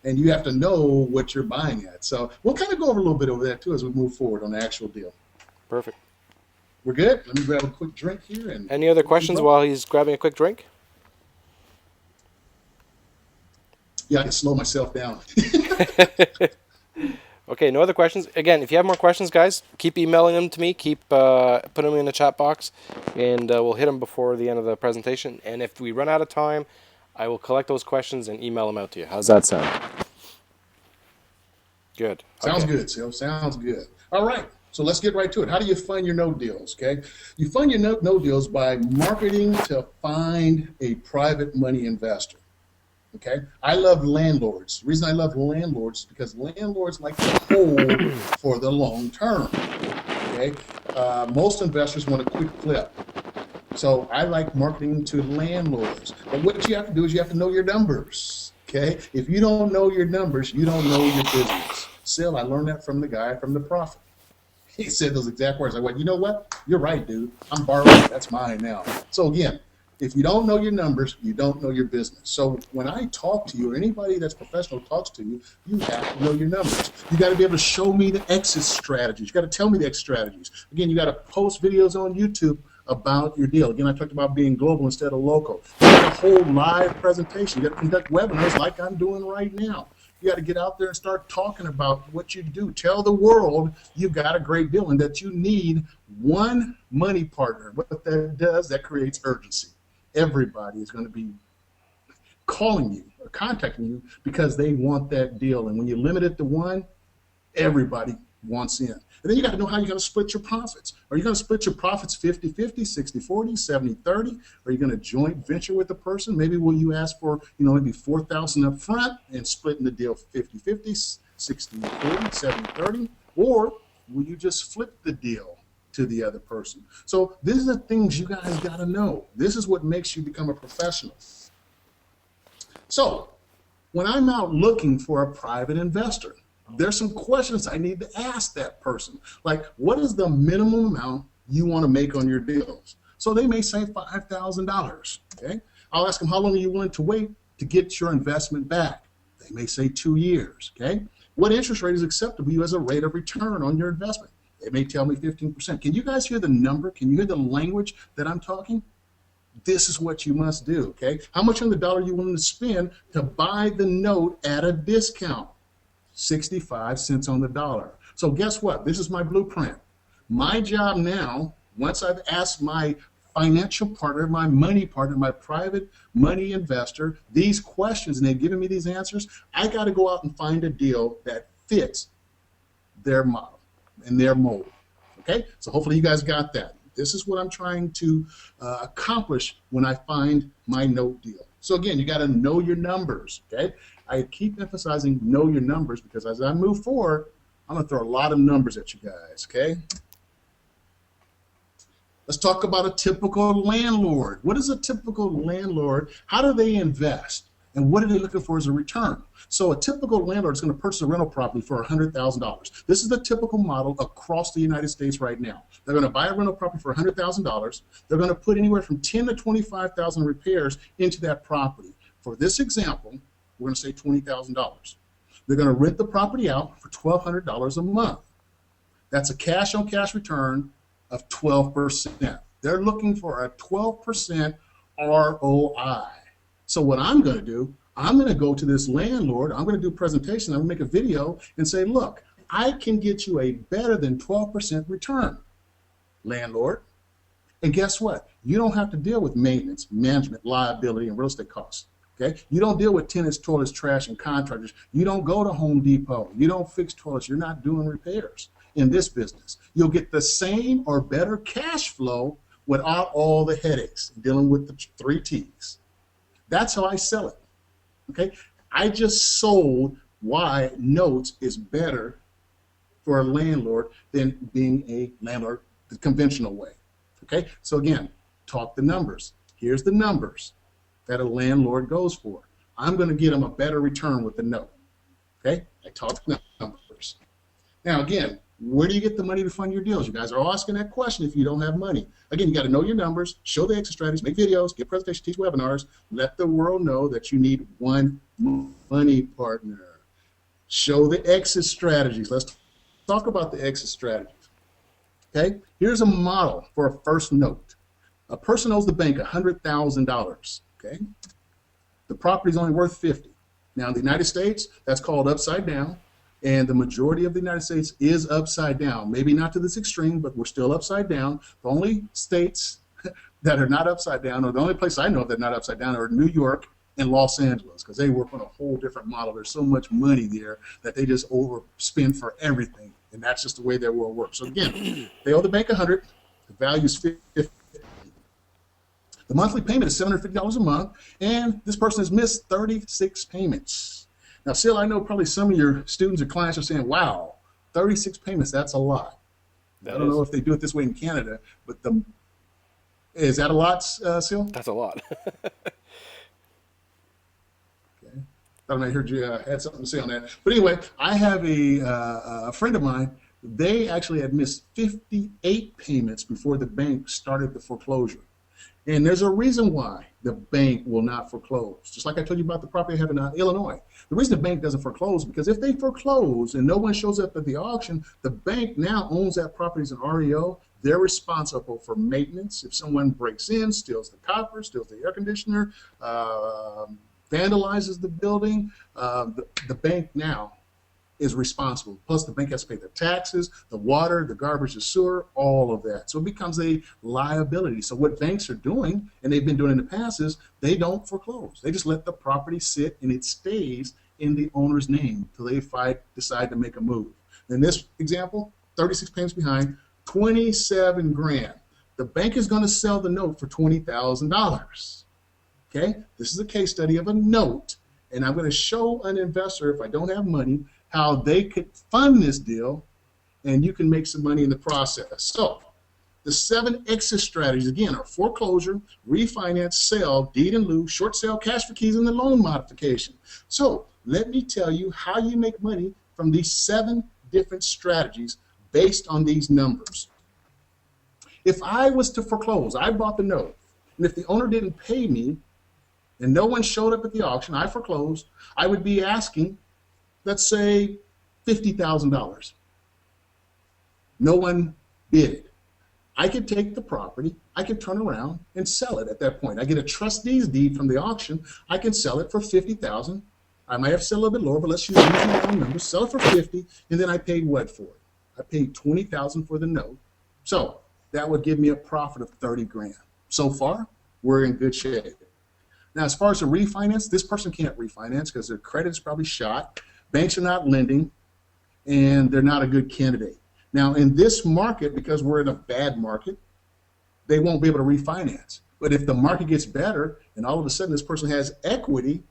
And you have to know what you're buying at. So we'll kind of go over a little bit over that too as we move forward on the actual deal. Perfect. We're good? Let me grab a quick drink here. And any other questions while he's grabbing a quick drink? Yeah, I can slow myself down. Okay, no other questions. Again, if you have more questions, guys, keep emailing them to me. Keep putting them in the chat box, and we'll hit them before the end of the presentation. And if we run out of time, I will collect those questions and email them out to you. How's that sound? Good. Sounds good, Sil. Sounds good. All right. So let's get right to it. How do you fund your no deals? Okay, you fund your no deals by marketing to find a private money investor. Okay, I love landlords. The reason I love landlords is because landlords like to hold for the long term. Okay, most investors want a quick flip. So I like marketing to landlords. But what you have to do is you have to know your numbers. Okay, if you don't know your numbers, you don't know your business. Still, I learned that from the guy from The Prophet. He said those exact words. I went, you know what? You're right, dude. I'm borrowing. That's mine now. So again, if you don't know your numbers, you don't know your business. So when I talk to you, or anybody that's professional talks to you, you have to know your numbers. You got to be able to show me the exit strategies. You got to tell me the exit strategies. Again, you got to post videos on YouTube about your deal. Again, I talked about being global instead of local. You got to hold live presentation. You got to conduct webinars like I'm doing right now. You got to get out there and start talking about what you do. Tell the world you've got a great deal and that you need one money partner. What that does, that creates urgency. Everybody is going to be calling you or contacting you because they want that deal. And when you limit it to one, everybody wants in. And then you got to know how you're going to split your profits. Are you going to split your profits 50-50, 60-40, 70-30? Are you going to joint venture with the person? Maybe will you ask for, maybe $4,000 up front and splitting the deal 50-50, 60-40, 70-30? Or will you just flip the deal to the other person? So these are the things you guys got to know. This is what makes you become a professional. So when I'm out looking for a private investor, there's some questions I need to ask that person. Like, what is the minimum amount you want to make on your deals? So they may say $5,000. Okay, I'll ask them, how long are you willing to wait to get your investment back? They may say 2 years. Okay, what interest rate is acceptable to you as a rate of return on your investment? They may tell me 15%. Can you guys hear the number? Can you hear the language that I'm talking? This is what you must do. Okay, how much on the dollar are you willing to spend to buy the note at a discount? 65 cents on the dollar. So guess what? This is my blueprint. My job now, once I've asked my financial partner, my money partner, my private money investor, these questions, and they've given me these answers, I got to go out and find a deal that fits their model and their mold. Okay? So hopefully you guys got that. This is what I'm trying to accomplish when I find my note deal. So again, you got to know your numbers. Okay? I keep emphasizing know your numbers because as I move forward, I'm going to throw a lot of numbers at you guys, okay? Let's talk about a typical landlord. What is a typical landlord? How do they invest? And what are they looking for as a return? So a typical landlord is going to purchase a rental property for $100,000. This is the typical model across the United States right now. They're going to buy a rental property for $100,000. They're going to put anywhere from $10,000 to $25,000 repairs into that property. For this example, we're going to say $20,000. They're going to rent the property out for $1,200 a month. That's a cash-on-cash return of 12%. They're looking for a 12% ROI. So what I'm going to do, I'm going to go to this landlord, I'm going to do a presentation, I'm going to make a video and say, look, I can get you a better than 12% return, landlord. And guess what? You don't have to deal with maintenance, management, liability, and real estate costs. Okay? You don't deal with tenants, toilets, trash, and contractors. You don't go to Home Depot. You don't fix toilets. You're not doing repairs. in this business. You'll get the same or better cash flow without all the headaches dealing with the three T's. That's how I sell it. Okay. I just sold why notes is better for a landlord than being a landlord the conventional way. Okay. So again, talk the numbers. Here's the numbers that a landlord goes for. I'm going to get them a better return with the note. Okay. I talk the numbers. Now, again, where do you get the money to fund your deals? You guys are all asking that question if you don't have money. Again, you got to know your numbers, show the exit strategies, make videos, give presentations, teach webinars, let the world know that you need one money partner. Show the exit strategies. Let's talk about the exit strategies. Okay, here's a model for a first note. A person owes the bank $100,000. Okay, the property's only worth $50,000. Now, in the United States, that's called upside down. And the majority of the United States is upside down. Maybe not to this extreme, but we're still upside down. The only states that are not upside down, or the only place I know of that are not upside down, are New York and Los Angeles, because they work on a whole different model. There's so much money there that they just overspend for everything. And that's just the way their world works. So again, they owe the bank $100,000. The value is $50,000. The monthly payment is $750 a month. And this person has missed 36 payments. Now, Sil, I know probably some of your students or clients are saying, wow, 36 payments, that's a lot. I don't know if they do it this way in Canada, but is that a lot, Sil? That's a lot. Okay. I don't know, I heard you had something to say on that. But anyway, I have a friend of mine. They actually had missed 58 payments before the bank started the foreclosure. And there's a reason why the bank will not foreclose. Just like I told you about the property I have in Illinois. The reason the bank doesn't foreclose, because if they foreclose and no one shows up at the auction, the bank now owns that property as an REO. They're responsible for maintenance. If someone breaks in, steals the copper, steals the air conditioner, vandalizes the building, the bank now is responsible. Plus, the bank has to pay the taxes, the water, the garbage, the sewer, all of that. So it becomes a liability. So what banks are doing, and they've been doing in the past, is they don't foreclose. They just let the property sit, and it stays in the owner's name until they decide to make a move. In this example, 36 payments behind, 27 grand. The bank is going to sell the note for $20,000. Okay, this is a case study of a note, and I'm going to show an investor, if I don't have money, how they could fund this deal, and you can make some money in the process. So the 7 exit strategies, again, are foreclosure, refinance, sale, deed in lieu, short sale, cash for keys, and the loan modification. So let me tell you how you make money from these 7 different strategies based on these numbers. If I was to foreclose, I bought the note, and if the owner didn't pay me and no one showed up at the auction, I foreclosed, I would be asking, let's say, $50,000. No one bid. I could take the property, I could turn around and sell it at that point. I get a trustee's deed from the auction, I can sell it for $50,000. I might have to sell a little bit lower, but let's use these round numbers. Sell it for $50,000, and then I paid what for it? I paid $20,000 for the note. So that would give me a profit of 30 grand. So far, we're in good shape. Now, as far as the refinance, this person can't refinance because their credit is probably shot. Banks are not lending, and they're not a good candidate. Now, in this market, because we're in a bad market, they won't be able to refinance. But if the market gets better and all of a sudden this person has equity,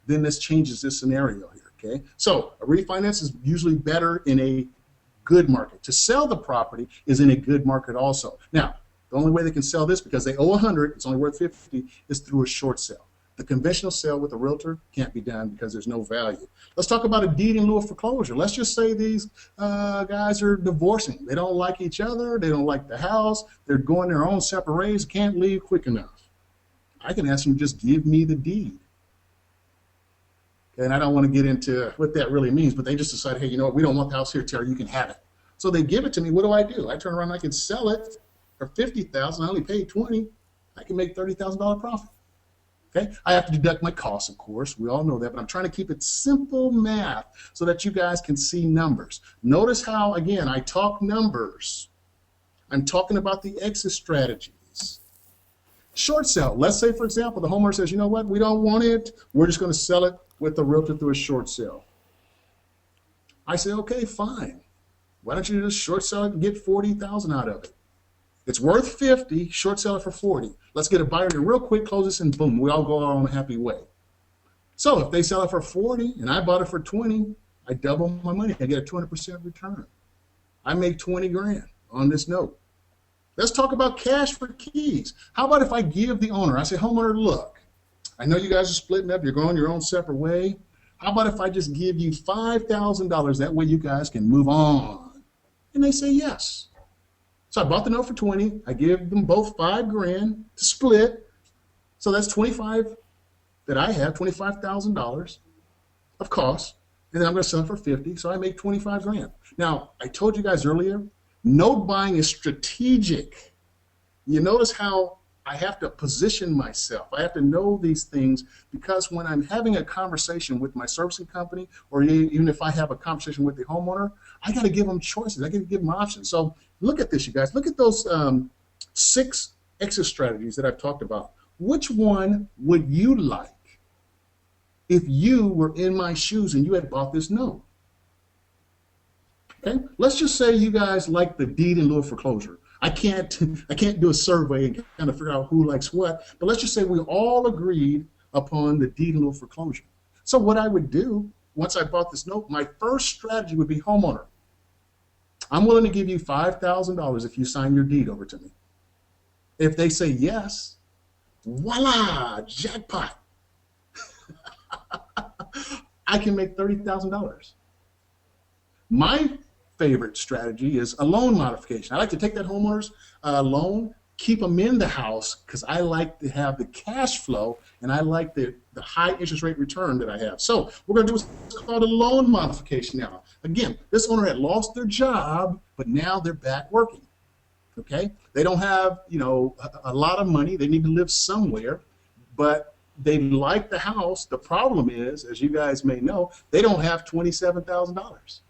then this changes this scenario here, okay? So a refinance is usually better in a good market. To sell the property is in a good market also. Now, the only way they can sell this, because they owe 100, it's only worth 50, is through a short sale. The conventional sale with a realtor can't be done because there's no value. Let's talk about a deed in lieu of foreclosure. Let's just say these guys are divorcing. They don't like each other. They don't like the house. They're going their own separate ways, can't leave quick enough. I can ask them to just give me the deed. And I don't want to get into what that really means, but they just decide, hey, you know what, we don't want the house here, Terry, you can have it. So they give it to me. What do? I turn around and I can sell it for $50,000. I only paid $20,000. I can make $30,000 profit. Okay? I have to deduct my costs, of course. We all know that, but I'm trying to keep it simple math so that you guys can see numbers. Notice how, again, I talk numbers. I'm talking about the exit strategies. Short sale. Let's say, for example, the homeowner says, you know what, we don't want it. We're just going to sell it with the realtor through a short sale. I say, okay, fine. Why don't you just short sell it and get 40,000 out of it? It's worth 50, short sell it for 40. Let's get a buyer in real quick, close this, and boom, we all go on a happy way. So if they sell it for 40 and I bought it for 20, I double my money. I get a 200% return. I make 20 grand on this note. Let's talk about cash for keys. How about if I give the owner, I say, homeowner, look, I know you guys are splitting up, you're going your own separate way. How about if I just give you $5,000? That way you guys can move on. And they say yes. So I bought the note for 20. I give them both 5 grand to split. So that's 25 that I have, $25,000 of cost. And then I'm going to sell it for 50. So I make 25 grand. Now, I told you guys earlier, note buying is strategic. You notice how I have to position myself. I have to know these things because when I'm having a conversation with my servicing company, or even if I have a conversation with the homeowner, I got to give them choices. I got to give them options. So look at this, you guys. Look at those 6 exit strategies that I've talked about. Which one would you like if you were in my shoes and you had bought this note? Okay, let's just say you guys like the deed in lieu of foreclosure. I can't do a survey and kind of figure out who likes what, but let's just say we all agreed upon the deed in lieu of foreclosure. So what I would do once I bought this note, my first strategy would be, homeowner, I'm willing to give you $5,000 if you sign your deed over to me. If they say yes, voila, jackpot. I can make $30,000. My favorite strategy is a loan modification. I like to take that homeowner's loan, keep them in the house because I like to have the cash flow and I like the high interest rate return that I have. So we're going to do what's called a loan modification now. Again, this owner had lost their job, but now they're back working. Okay, they don't have a lot of money. They need to live somewhere, but they like the house. The problem is, as you guys may know, they don't have $27,000.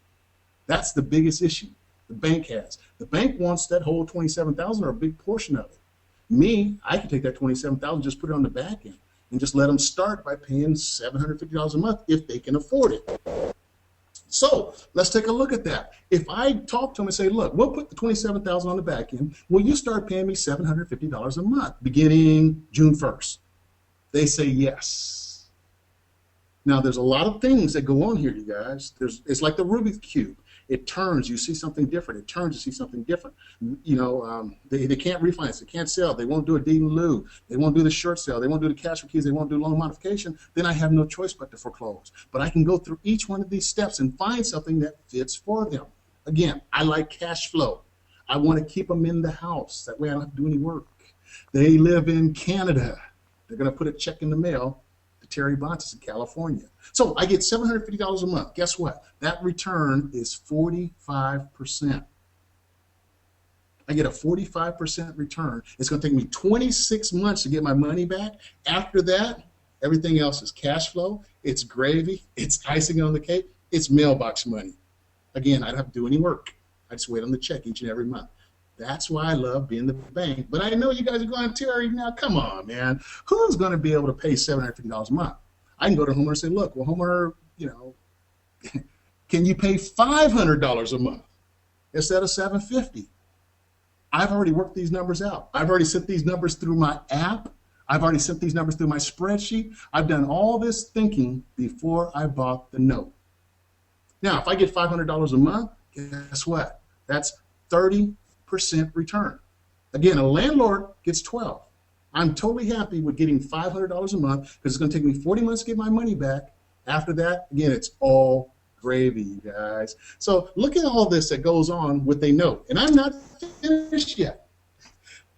That's the biggest issue the bank has. The bank wants that whole $27,000 or a big portion of it. Me, I can take that $27,000, just put it on the back end, and just let them start by paying $750 a month if they can afford it. So let's take a look at that. If I talk to them and say, look, we'll put the $27,000 on the back end, will you start paying me $750 a month beginning June 1st? They say yes. Now, there's a lot of things that go on here, you guys. It's like the Rubik's Cube. It turns, you see something different. It turns, you see something different. They can't refinance. They can't sell. They won't do a deed in lieu. They won't do the short sale. They won't do the cash for keys. They won't do loan modification. Then I have no choice but to foreclose. But I can go through each one of these steps and find something that fits for them. Again, I like cash flow. I want to keep them in the house. That way I don't have to do any work. They live in Canada. They're going to put a check in the mail to Terry Bontemps in California. So I get $750 a month. Guess what? That return is 45%. I get a 45% return. It's going to take me 26 months to get my money back. After that, everything else is cash flow. It's gravy. It's icing on the cake. It's mailbox money. Again, I don't have to do any work. I just wait on the check each and every month. That's why I love being the bank. But I know you guys are going, Terry, now come on, man. Who's going to be able to pay $750 a month? I can go to homeowner and say, look, well, homeowner, can you pay $500 a month instead of $750? I've already worked these numbers out. I've already sent these numbers through my app. I've already sent these numbers through my spreadsheet. I've done all this thinking before I bought the note. Now, if I get $500 a month, guess what? That's 30% return. Again, a landlord gets 12. I'm totally happy with getting $500 a month because it's going to take me 40 months to get my money back. After that, again, it's all gravy, you guys. So look at all this that goes on with a note. And I'm not finished yet.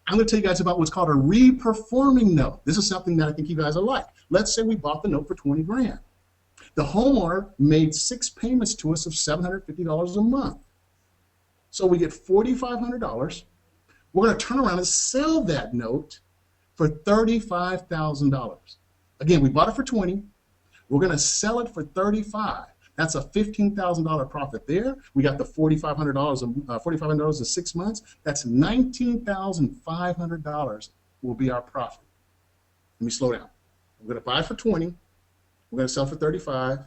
I'm going to tell you guys about what's called a reperforming note. This is something that I think you guys will like. Let's say we bought the note for 20 grand. The homeowner made 6 payments to us of $750 a month. So we get $4,500. We're going to turn around and sell that note for $35,000. Again, we bought it for 20. We're going to sell it for 35. That's a $15,000 profit there. We got the $4,500 in 6 months. That's $19,500 will be our profit. Let me slow down. We're going to buy for 20. We're going to sell for 35,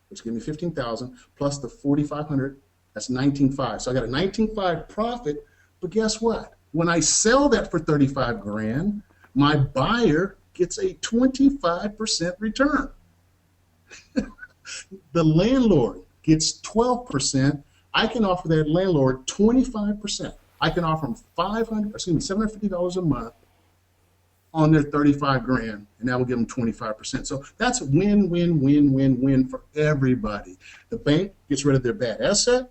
which gives me 15,000 plus the 4,500 That's 19.5. So I got a 19.5 profit, but guess what? When I sell that for 35 grand, my buyer gets a 25% return. The landlord gets 12%. I can offer that landlord 25%. I can offer them $750 a month on their 35 grand, and that will give them 25%. So that's win, win, win, win, win for everybody. The bank gets rid of their bad asset.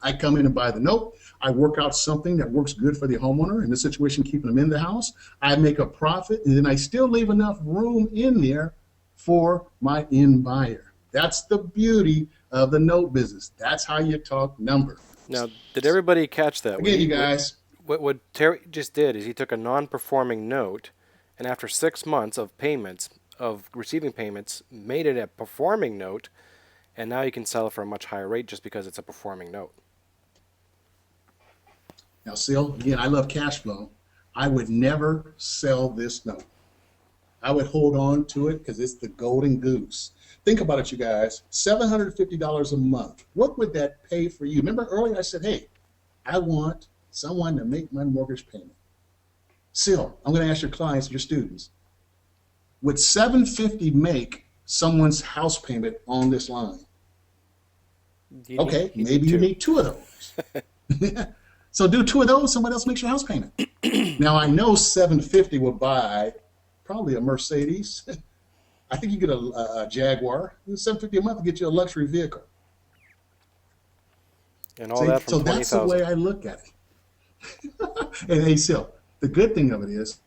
I come in and buy the note. I work out something that works good for the homeowner, in this situation, keeping them in the house. I make a profit, and then I still leave enough room in there for my end buyer. That's the beauty of the note business. That's how you talk numbers. Now, did everybody catch that? Again, you guys. What Terry just did is he took a non-performing note, and after 6 months of payments, of receiving payments, made it a performing note, and now you can sell it for a much higher rate just because it's a performing note. Now, Sil, again, I love cash flow. I would never sell this note. I would hold on to it because it's the golden goose. Think about it, you guys. $750 a month. What would that pay for you? Remember earlier I said, hey, I want someone to make my mortgage payment. Sil, I'm going to ask your clients, your students, would $750 make someone's house payment on this line? Okay, maybe you need two of those. So do two of those, someone else makes your house payment. Now, I know $750 will buy probably a Mercedes. I think you get a Jaguar. $750 a month to get you a luxury vehicle. And all that from so that's the way I look at it. And hey, Sil, the good thing of it is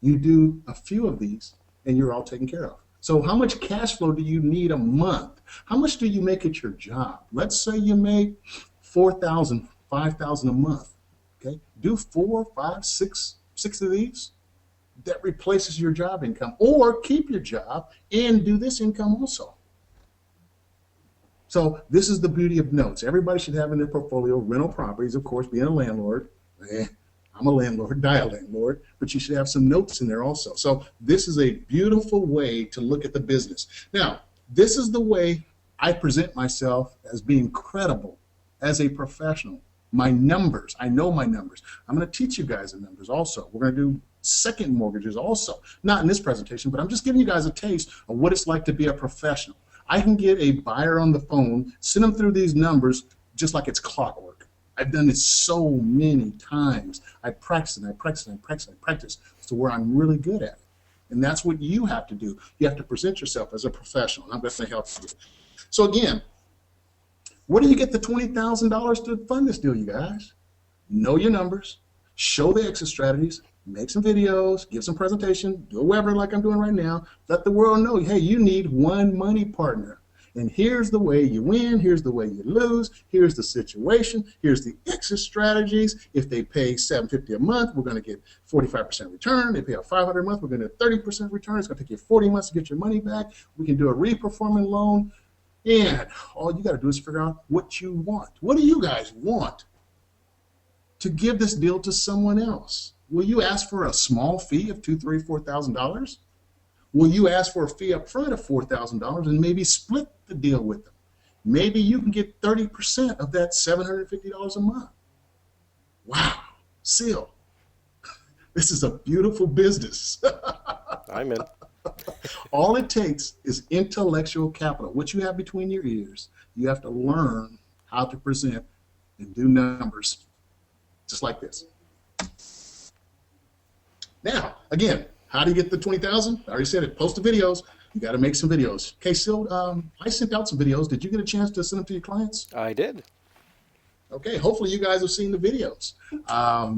you do a few of these and you're all taken care of. So how much cash flow do you need a month? How much do you make at your job? Let's say you make $4,000, $5,000 a month. Okay, do 4, 5, 6 of these. That replaces your job income, or keep your job and do this income also. So this is the beauty of notes. Everybody should have in their portfolio rental properties, of course, being a landlord. I'm a landlord, not a landlord, but you should have some notes in there also. So this is a beautiful way to look at the business. Now, this is the way I present myself as being credible as a professional. My numbers, I know my numbers. I'm going to teach you guys the numbers also. We're going to do second mortgages also. Not in this presentation, but I'm just giving you guys a taste of what it's like to be a professional. I can get a buyer on the phone, send them through these numbers just like it's clockwork. I've done this so many times. I practice and I practice and I practice and I practice to where I'm really good at it. And that's what you have to do. You have to present yourself as a professional. And I'm going to help you. So again, where do you get the $20,000 to fund this deal, you guys? Know your numbers, show the exit strategies, make some videos, give some presentation, do a webinar like I'm doing right now. Let the world know, hey, you need one money partner. And here's the way you win, here's the way you lose, here's the situation, here's the exit strategies. If they pay $750 a month, we're going to get 45% return. They pay a $500 a month, we're going to get 30% return. It's going to take you 40 months to get your money back. We can do a re-performing loan. And all you got to do is figure out what you want. What do you guys want to give this deal to someone else? Will you ask for a small fee of $2,000, $3,000, $4,000? Will you ask for a fee up front of $4,000 and maybe split the deal with them? Maybe you can get 30% of that $750 a month. Wow, Sil, this is a beautiful business. I'm in. All it takes is intellectual capital. What you have between your ears, you have to learn how to present and do numbers just like this. Now, again, how do you get the 20,000? I already said it. Post the videos. You got to make some videos. Okay, Sil, I sent out some videos. Did you get a chance to send them to your clients? I did. Okay, hopefully you guys have seen the videos.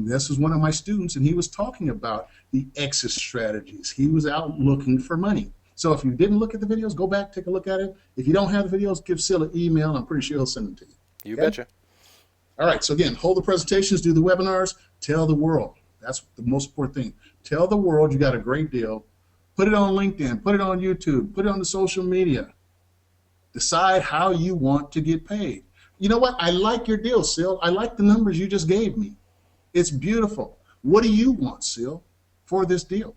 This was one of my students, and he was talking about the exit strategies. He was out looking for money. So if you didn't look at the videos, go back, take a look at it. If you don't have the videos, give Sil an email. I'm pretty sure he'll send them to you. You betcha. All right, so again, hold the presentations, do the webinars, tell the world. That's the most important thing. Tell the world you got a great deal. Put it on LinkedIn, put it on YouTube, put it on the social media. Decide how you want to get paid. You know what? I like your deal, Sil. I like the numbers you just gave me. It's beautiful. What do you want, Sil, for this deal?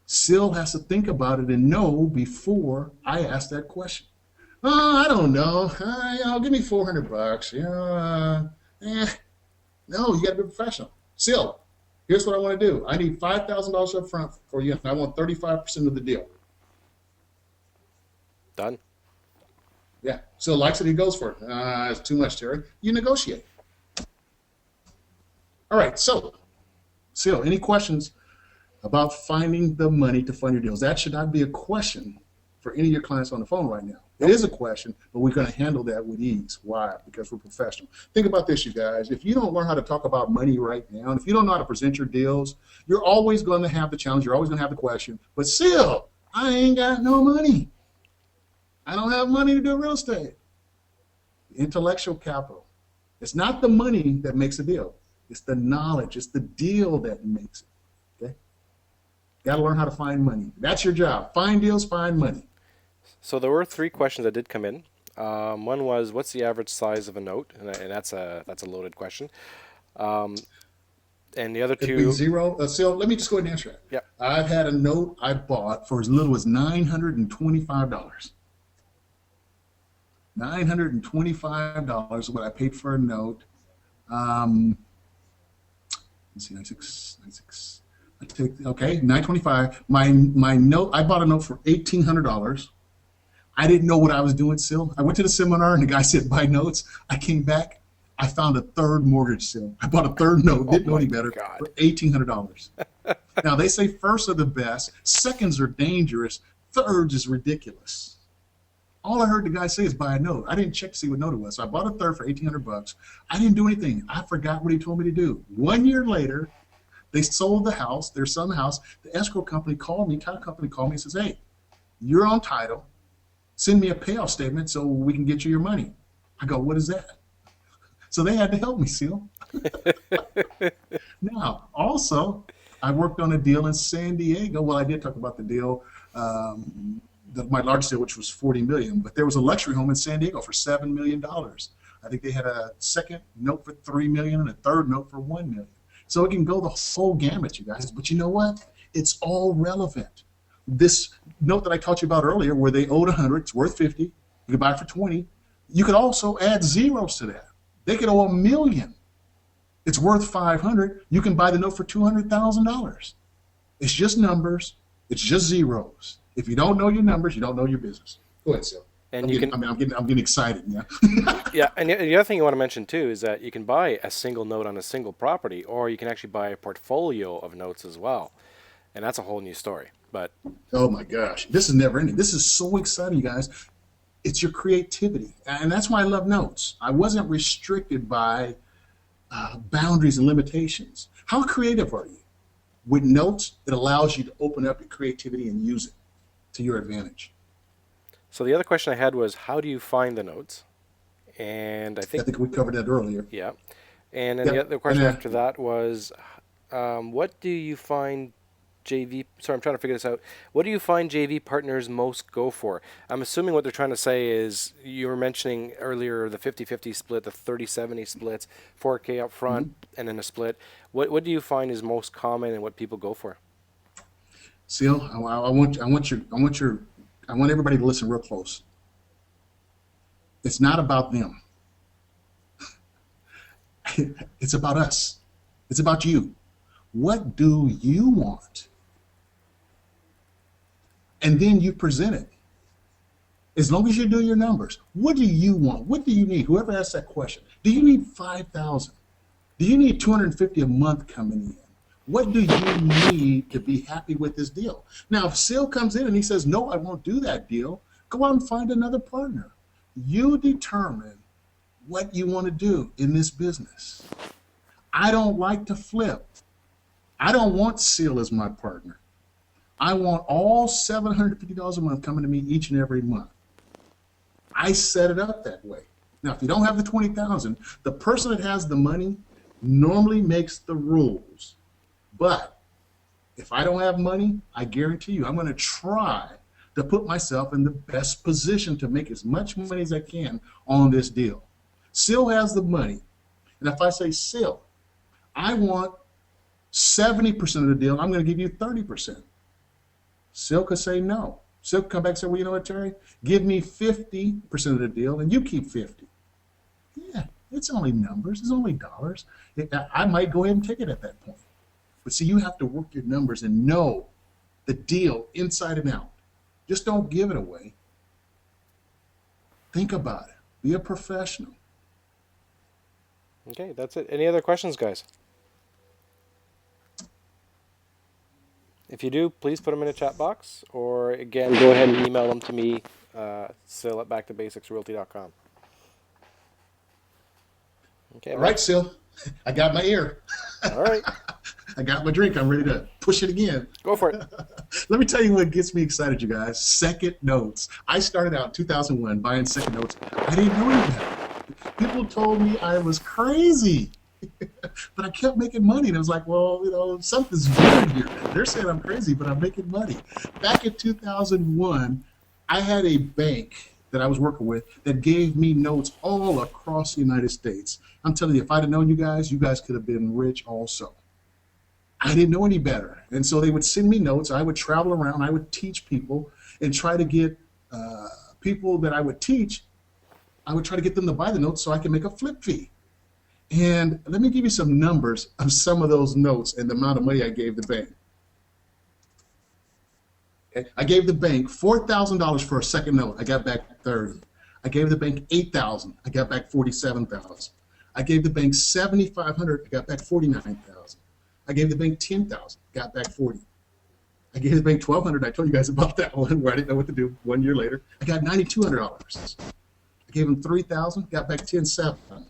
Sil has to think about it and know before I ask that question. I don't know. Give me $400. No, you got to be professional. Still, here's what I want to do. I need $5,000 up front for you, and I want 35% of the deal. Done. Yeah. So likes it, he goes for it. It's too much, Terry. You negotiate. All right. So, Seal, any questions about finding the money to fund your deals? That should not be a question for any of your clients on the phone right now. It Nope. is a question, but we're going to handle that with ease. Why? Because we're professional. Think about this, you guys. If you don't learn how to talk about money right now, and if you don't know how to present your deals, you're always going to have the challenge. You're always going to have the question. But still, I ain't got no money. I don't have money to do real estate. Intellectual capital. It's not the money that makes a deal. It's the knowledge. It's the deal that makes it. Okay. Got to learn how to find money. That's your job. Find deals, find money. So there were three questions that did come in. One was, what's the average size of a note? And that's a loaded question. And the other It'd be two, zero. So let me just go ahead and answer that. yeah. I've had a note I bought for as little as $925. $925 what I paid for a note. Um, let's see, 96. I take okay, 925. My note. I bought a note for $1,800. I didn't know what I was doing. Still, I went to the seminar and the guy said buy notes. I came back. I found a third mortgage sale. I bought a third note. Oh Didn't know my any better God. for $1,800. Now they say firsts are the best, seconds are dangerous, thirds is ridiculous. All I heard the guy say is buy a note. I didn't check to see what note it was. So I bought a third for $1,800. I didn't do anything. I forgot what he told me to do. 1 year later, they sold the house. They're selling the house. The escrow company called me, title company called me and says, hey, you're on title. Send me a payoff statement so we can get you your money. I go, what is that? So they had to help me, Seal. Now, also, I worked on a deal in San Diego. Well, I did talk about the deal, my largest deal, which was $40 million. But there was a luxury home in San Diego for $7 million. I think they had a second note for $3 million and a third note for $1 million. So it can go the whole gamut, you guys. But you know what? It's all relevant. This note that I taught you about earlier, where they owed 100, it's worth 50. You could buy it for 20. You could also add zeros to that. They could owe $1 million. It's worth 500. You can buy the note for $200,000. It's just numbers. It's just zeros. If you don't know your numbers, you don't know your business. Go ahead, Sil. And I'm getting excited. Yeah. yeah, and the other thing you want to mention too is that you can buy a single note on a single property, or you can actually buy a portfolio of notes as well, and that's a whole new story. But Oh my gosh, this is never ending. This is so exciting, you guys. It's your creativity, and that's why I love notes. I wasn't restricted by boundaries and limitations. How creative are you? With notes, it allows you to open up your creativity and use it to your advantage. so the other question I had was, how do you find the notes? And I I think think we covered that earlier. yeah, and then the Yep. other And question after that was, what do you find JV? Sorry, I'm trying to figure this out. What do you find JV partners most go for? I'm assuming what they're trying to say is you were mentioning earlier the 50-50 split, the 30-70 splits, 4K up front, and then a split. What do you find is most common and what people go for? Seal, I want everybody to listen real close. It's not about them. It's about us. It's about you. What do you want? And then you present it. As long as you do your numbers, what do you want? What do you need? Whoever asks that question, do you need 5,000? Do you need 250 a month coming in? What do you need to be happy with this deal? Now, if Sil comes in and he says, no, I won't do that deal, go out and find another partner. You determine what you want to do in this business. I don't like to flip. I don't want Seal as my partner. I want all $750 a month coming to me each and every month. I set it up that way. Now, if you don't have the 20,000, the person that has the money normally makes the rules. But if I don't have money, I guarantee you I'm going to try to put myself in the best position to make as much money as I can on this deal. Sil has the money. And if I say, Sil, I want 70% of the deal, I'm going to give you 30%. Sil could say no. So come back and say, well, you know what, Terry? Give me 50% of the deal and you keep 50. Yeah, it's only numbers. It's only dollars. I might go ahead and take it at that point. But see, you have to work your numbers and know the deal inside and out. Just don't give it away. Think about it. Be a professional. Okay, that's it. Any other questions, guys? If you do, please put them in a chat box, or again, go ahead and email them to me, Sil at backtobasicsrealty.com. Okay, All Mike. right, Sil. I got my ear. All right, I got my drink. I'm ready to push it again. go for it. Let me tell you what gets me excited, you guys. Second notes. I started out in 2001 buying second notes. I didn't know any better. People told me I was crazy. But I kept making money. And I was like, well, something's weird here. They're saying I'm crazy, but I'm making money. Back in 2001, I had a bank that I was working with that gave me notes all across the United States. I'm telling you, if I'd have known you guys could have been rich also. I didn't know any better. And so they would send me notes. I would travel around. I would teach people and try to get people that I would teach, I would try to get them to buy the notes so I can make a flip fee. And let me give you some numbers of some of those notes and the amount of money I gave the bank. Okay? I gave the bank $4,000 for a second note. I got back 30. I gave the bank $8,000. I got back $47,000. I gave the bank $7,500. I got back $49,000. I gave the bank $10,000. Got back $40. I gave the bank $1,200. I told you guys about that one where I didn't know what to do. 1 year later, I got $9,200. I gave them $3,000. Got back $10,700.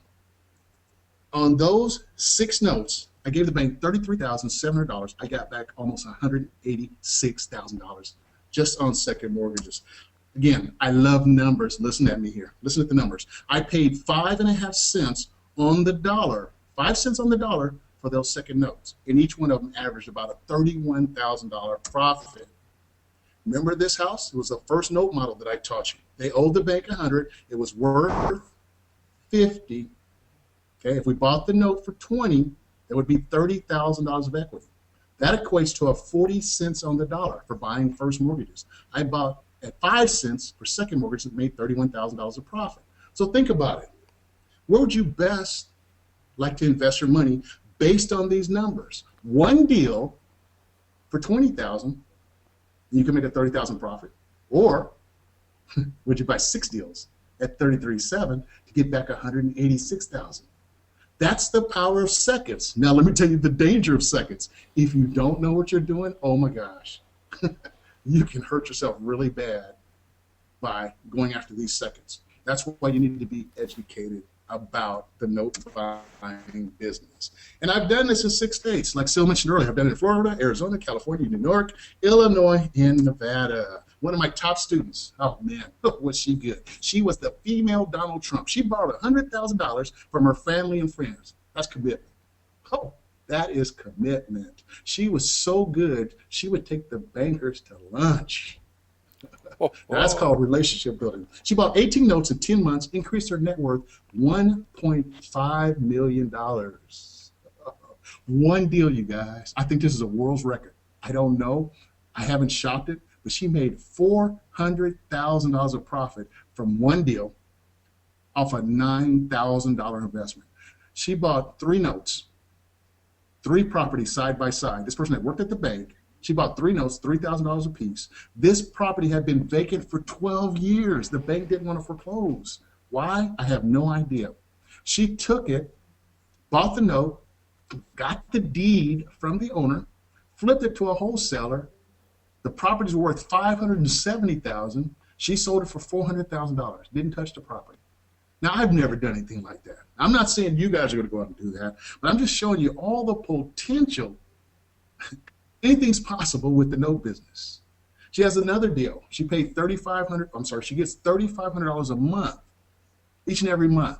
On those 6 notes, I gave the bank $33,700. I got back almost $186,000 just on second mortgages. Again, I love numbers. Listen at me here. Listen at the numbers. I paid 5.5 cents on the dollar, 5 cents on the dollar for those second notes. And each one of them averaged about a $31,000 profit. Remember this house? It was the first note model that I taught you. They owed the bank 100. It was worth 50. Okay, if we bought the note for 20, that would be $30,000 of equity. That equates to a 40 cents on the dollar for buying first mortgages. I bought at 5 cents for second mortgages and made $31,000 of profit. So think about it. Where would you best like to invest your money based on these numbers? One deal for $20,000, and you can make a $30,000 profit. Or would you buy 6 deals at $33,700 to get back $186,000? That's the power of seconds. Now, let me tell you the danger of seconds. If you don't know what you're doing, oh my gosh, you can hurt yourself really bad by going after these seconds. That's why you need to be educated about the note buying business. And I've done this in 6 states. Like Sil mentioned earlier, I've done it in Florida, Arizona, California, New York, Illinois, and Nevada. One of my top students, oh man, was she good. She was the female Donald Trump. She borrowed $100,000 from her family and friends. That's commitment. Oh, that is commitment. She was so good, she would take the bankers to lunch. That's called relationship building. She bought 18 notes in 10 months, increased her net worth $1.5 million. One deal, you guys. I think this is a world's record. I don't know. I haven't shopped it, but she made $400,000 of profit from one deal off a $9,000 investment. She bought 3 notes, 3 properties side by side. This person had worked at the bank. She bought 3 notes, $3,000 a piece. This property had been vacant for 12 years. The bank didn't want to foreclose. Why? I have no idea. She took it, bought the note, got the deed from the owner, flipped it to a wholesaler. The property's worth $570,000. She sold it for $400,000. Didn't touch the property. Now, I've never done anything like that. I'm not saying you guys are going to go out and do that, but I'm just showing you all the potential. Anything's possible with the note business. She has another deal. She paid she gets $3,500 a month, each and every month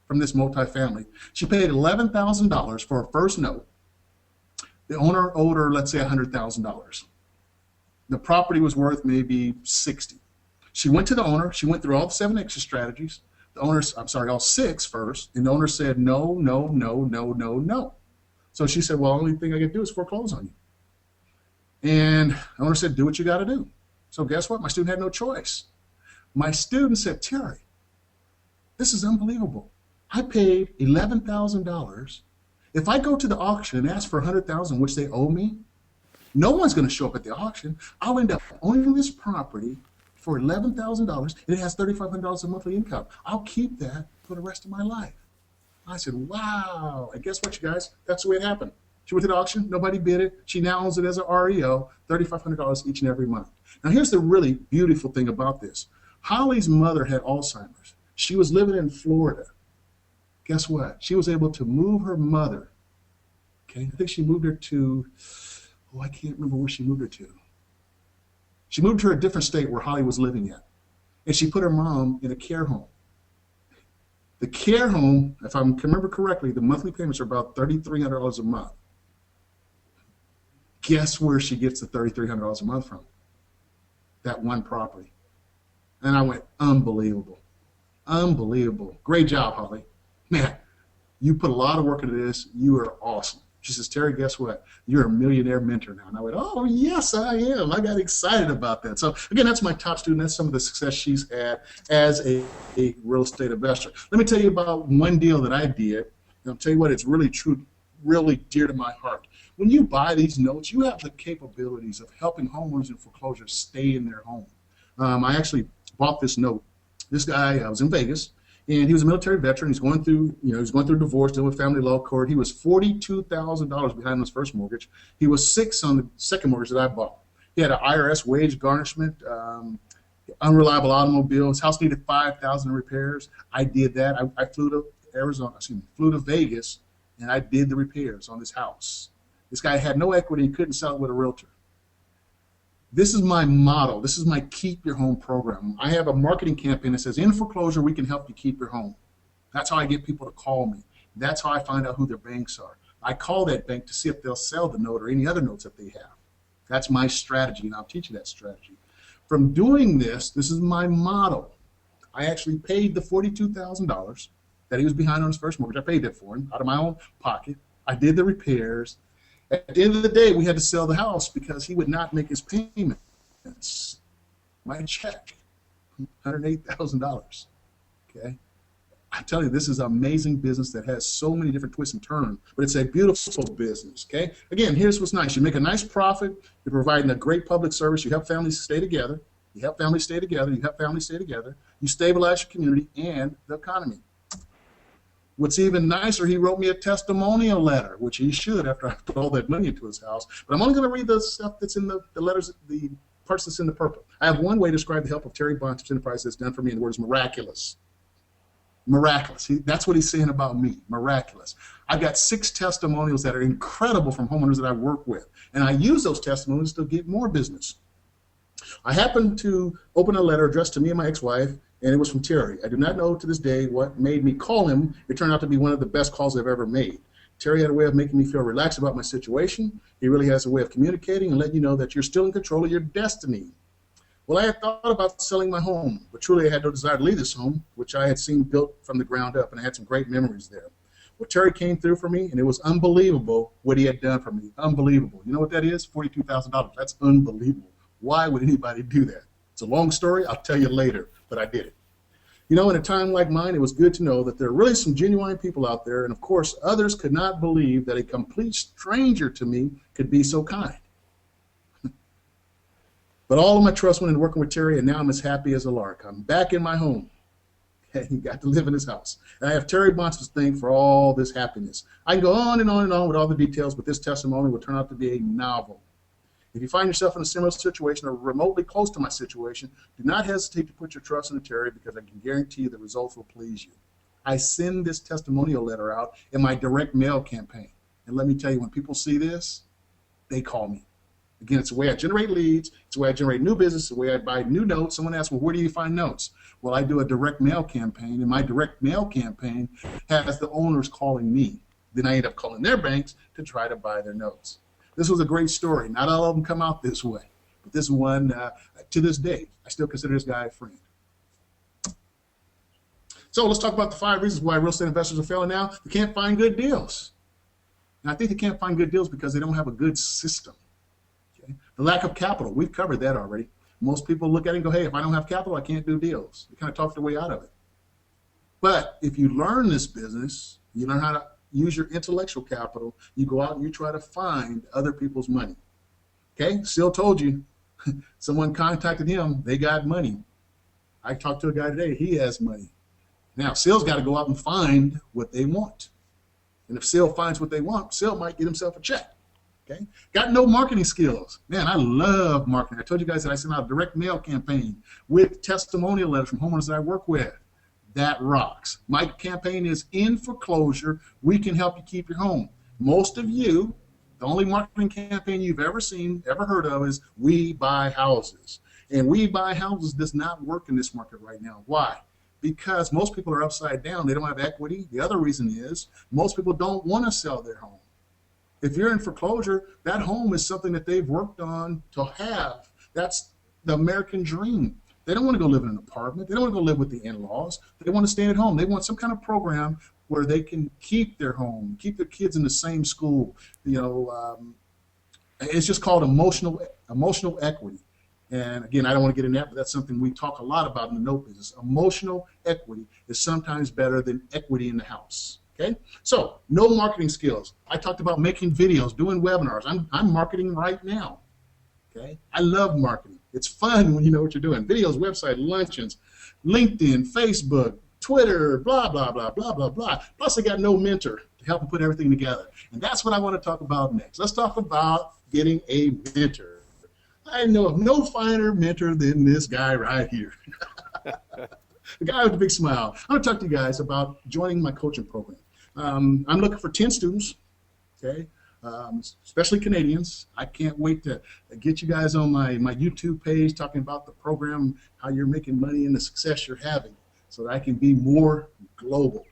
from this multifamily. She paid $11,000 for her first note. The owner owed her, let's say, $100,000. The property was worth maybe $60,000. She went to the owner. She went through all the 7 exit strategies. All 6 first. And the owner said, no, no, no, no, no, no. So she said, well, the only thing I can do is foreclose on you. And the owner said, do what you got to do. So guess what? My student had no choice. My student said, Terry, this is unbelievable. I paid $11,000. If I go to the auction and ask for $100,000, which they owe me, no one's going to show up at the auction. I'll end up owning this property for $11,000, and it has $3,500 of monthly income. I'll keep that for the rest of my life. I said, wow. And guess what, you guys? That's the way it happened. She went to the auction. Nobody bid it. She now owns it as an REO, $3,500 each and every month. Now, here's the really beautiful thing about this. Holly's mother had Alzheimer's. She was living in Florida. Guess what? She was able to move her mother. Okay, I think she moved her to, I can't remember where she moved her to. She moved her to a different state where Holly was living at. And she put her mom in a care home. The care home, if I can remember correctly, the monthly payments are about $3,300 a month. Guess where she gets the $3,300 a month from? That one property. And I went, unbelievable. Unbelievable. Great job, Holly. Man, you put a lot of work into this. You are awesome. She says, Terry, guess what? You're a millionaire mentor now. And I went, oh, yes, I am. I got excited about that. So, again, that's my top student. That's some of the success she's had as a real estate investor. Let me tell you about one deal that I did. And I'll tell you what, it's really true, really dear to my heart. When you buy these notes, you have the capabilities of helping homeowners in foreclosure stay in their home. I actually bought this note. This guy was in Vegas. And he was a military veteran. He's going through, he's going through divorce, dealing with family law court. He was $42,000 behind on his first mortgage. He was $6,000 on the second mortgage that I bought. He had an IRS wage garnishment, unreliable automobile. His house needed $5,000 in repairs. I did that. I flew to Vegas, and I did the repairs on this house. This guy had no equity. He couldn't sell it with a realtor. This is my model. This is my Keep Your Home program. I have a marketing campaign that says, in foreclosure, we can help you keep your home. That's how I get people to call me. That's how I find out who their banks are. I call that bank to see if they'll sell the note or any other notes that they have. That's my strategy, and I'll teach you that strategy. From doing this, this is my model. I actually paid the $42,000 that he was behind on his first mortgage. I paid that for him out of my own pocket. I did the repairs. At the end of the day, we had to sell the house because he would not make his payments. My check, $108,000. Okay, I tell you, this is an amazing business that has so many different twists and turns, but it's a beautiful business. Okay, again, here's what's nice: you make a nice profit. You're providing a great public service. You help families stay together. You help families stay together. You help families stay together. You stabilize your community and the economy. What's even nicer, he wrote me a testimonial letter, which he should after I put all that money into his house. But I'm only going to read the stuff that's in the letters, the parts that's in the purple. I have one way to describe the help of Terry Bontemps Enterprise that's done for me, and the word is miraculous. Miraculous. That's what he's saying about me, miraculous. I've got 6 testimonials that are incredible from homeowners that I work with, and I use those testimonials to get more business. I happened to open a letter addressed to me and my ex-wife, and it was from Terry. I do not know to this day what made me call him. It turned out to be one of the best calls I've ever made. Terry had a way of making me feel relaxed about my situation. He really has a way of communicating and letting you know that you're still in control of your destiny. Well, I had thought about selling my home, but truly I had no desire to leave this home, which I had seen built from the ground up, and I had some great memories there. Well, Terry came through for me, and it was unbelievable what he had done for me. Unbelievable. You know what that is? $42,000. That's unbelievable. Why would anybody do that? It's a long story. I'll tell you later, but I did it. You know, in a time like mine, it was good to know that there are really some genuine people out there, and of course, others could not believe that a complete stranger to me could be so kind. But all of my trust went into working with Terry, and now I'm as happy as a lark. I'm back in my home. Okay, got to live in his house. And I have Terry Bontemps' thing for all this happiness. I can go on and on and on with all the details, but this testimony will turn out to be a novel. If you find yourself in a similar situation or remotely close to my situation, do not hesitate to put your trust in Terry, because I can guarantee you the results will please you. I send this testimonial letter out in my direct mail campaign. And let me tell you, when people see this, they call me. Again, it's the way I generate leads. It's the way I generate new business. It's the way I buy new notes. Someone asks, well, where do you find notes? Well, I do a direct mail campaign, and my direct mail campaign has the owners calling me. Then I end up calling their banks to try to buy their notes. This was a great story. Not all of them come out this way, but this one, to this day, I still consider this guy a friend. So let's talk about the 5 reasons why real estate investors are failing now. They can't find good deals. And I think they can't find good deals because they don't have a good system. Okay? The lack of capital, we've covered that already. Most people look at it and go, hey, if I don't have capital, I can't do deals. They kind of talk their way out of it. But if you learn this business, you learn how to use your intellectual capital, you go out and you try to find other people's money. Okay, Seal told you, someone contacted him, they got money. I talked to a guy today, he has money. Now, Seal's got to go out and find what they want. And if Seal finds what they want, Seal might get himself a check. Okay, got no marketing skills. Man, I love marketing. I told you guys that I sent out a direct mail campaign with testimonial letters from homeowners that I work with. That rocks. My campaign is in foreclosure. We can help you keep your home. Most of you, the only marketing campaign you've ever seen, ever heard of is We Buy Houses. And We Buy Houses does not work in this market right now. Why? Because most people are upside down. They don't have equity. The other reason is most people don't want to sell their home. If you're in foreclosure, that home is something that they've worked on to have. That's the American dream. They don't want to go live in an apartment. They don't want to go live with the in-laws. They want to stay at home. They want some kind of program where they can keep their home, keep their kids in the same school. It's just called emotional equity. And again, I don't want to get in that, but that's something we talk a lot about in the note business. Emotional equity is sometimes better than equity in the house. Okay, so no marketing skills. I talked about making videos, doing webinars. I'm marketing right now. Okay, I love marketing. It's fun when you know what you're doing. Videos, website, luncheons, LinkedIn, Facebook, Twitter, blah, blah, blah, blah, blah, blah. Plus, I got no mentor to help me put everything together. And that's what I want to talk about next. Let's talk about getting a mentor. I know of no finer mentor than this guy right here. The guy with the big smile. I'm going to talk to you guys about joining my coaching program. I'm looking for 10 students, okay, especially Canadians. I can't wait to get you guys on my YouTube page talking about the program, how you're making money, and the success you're having so that I can be more global.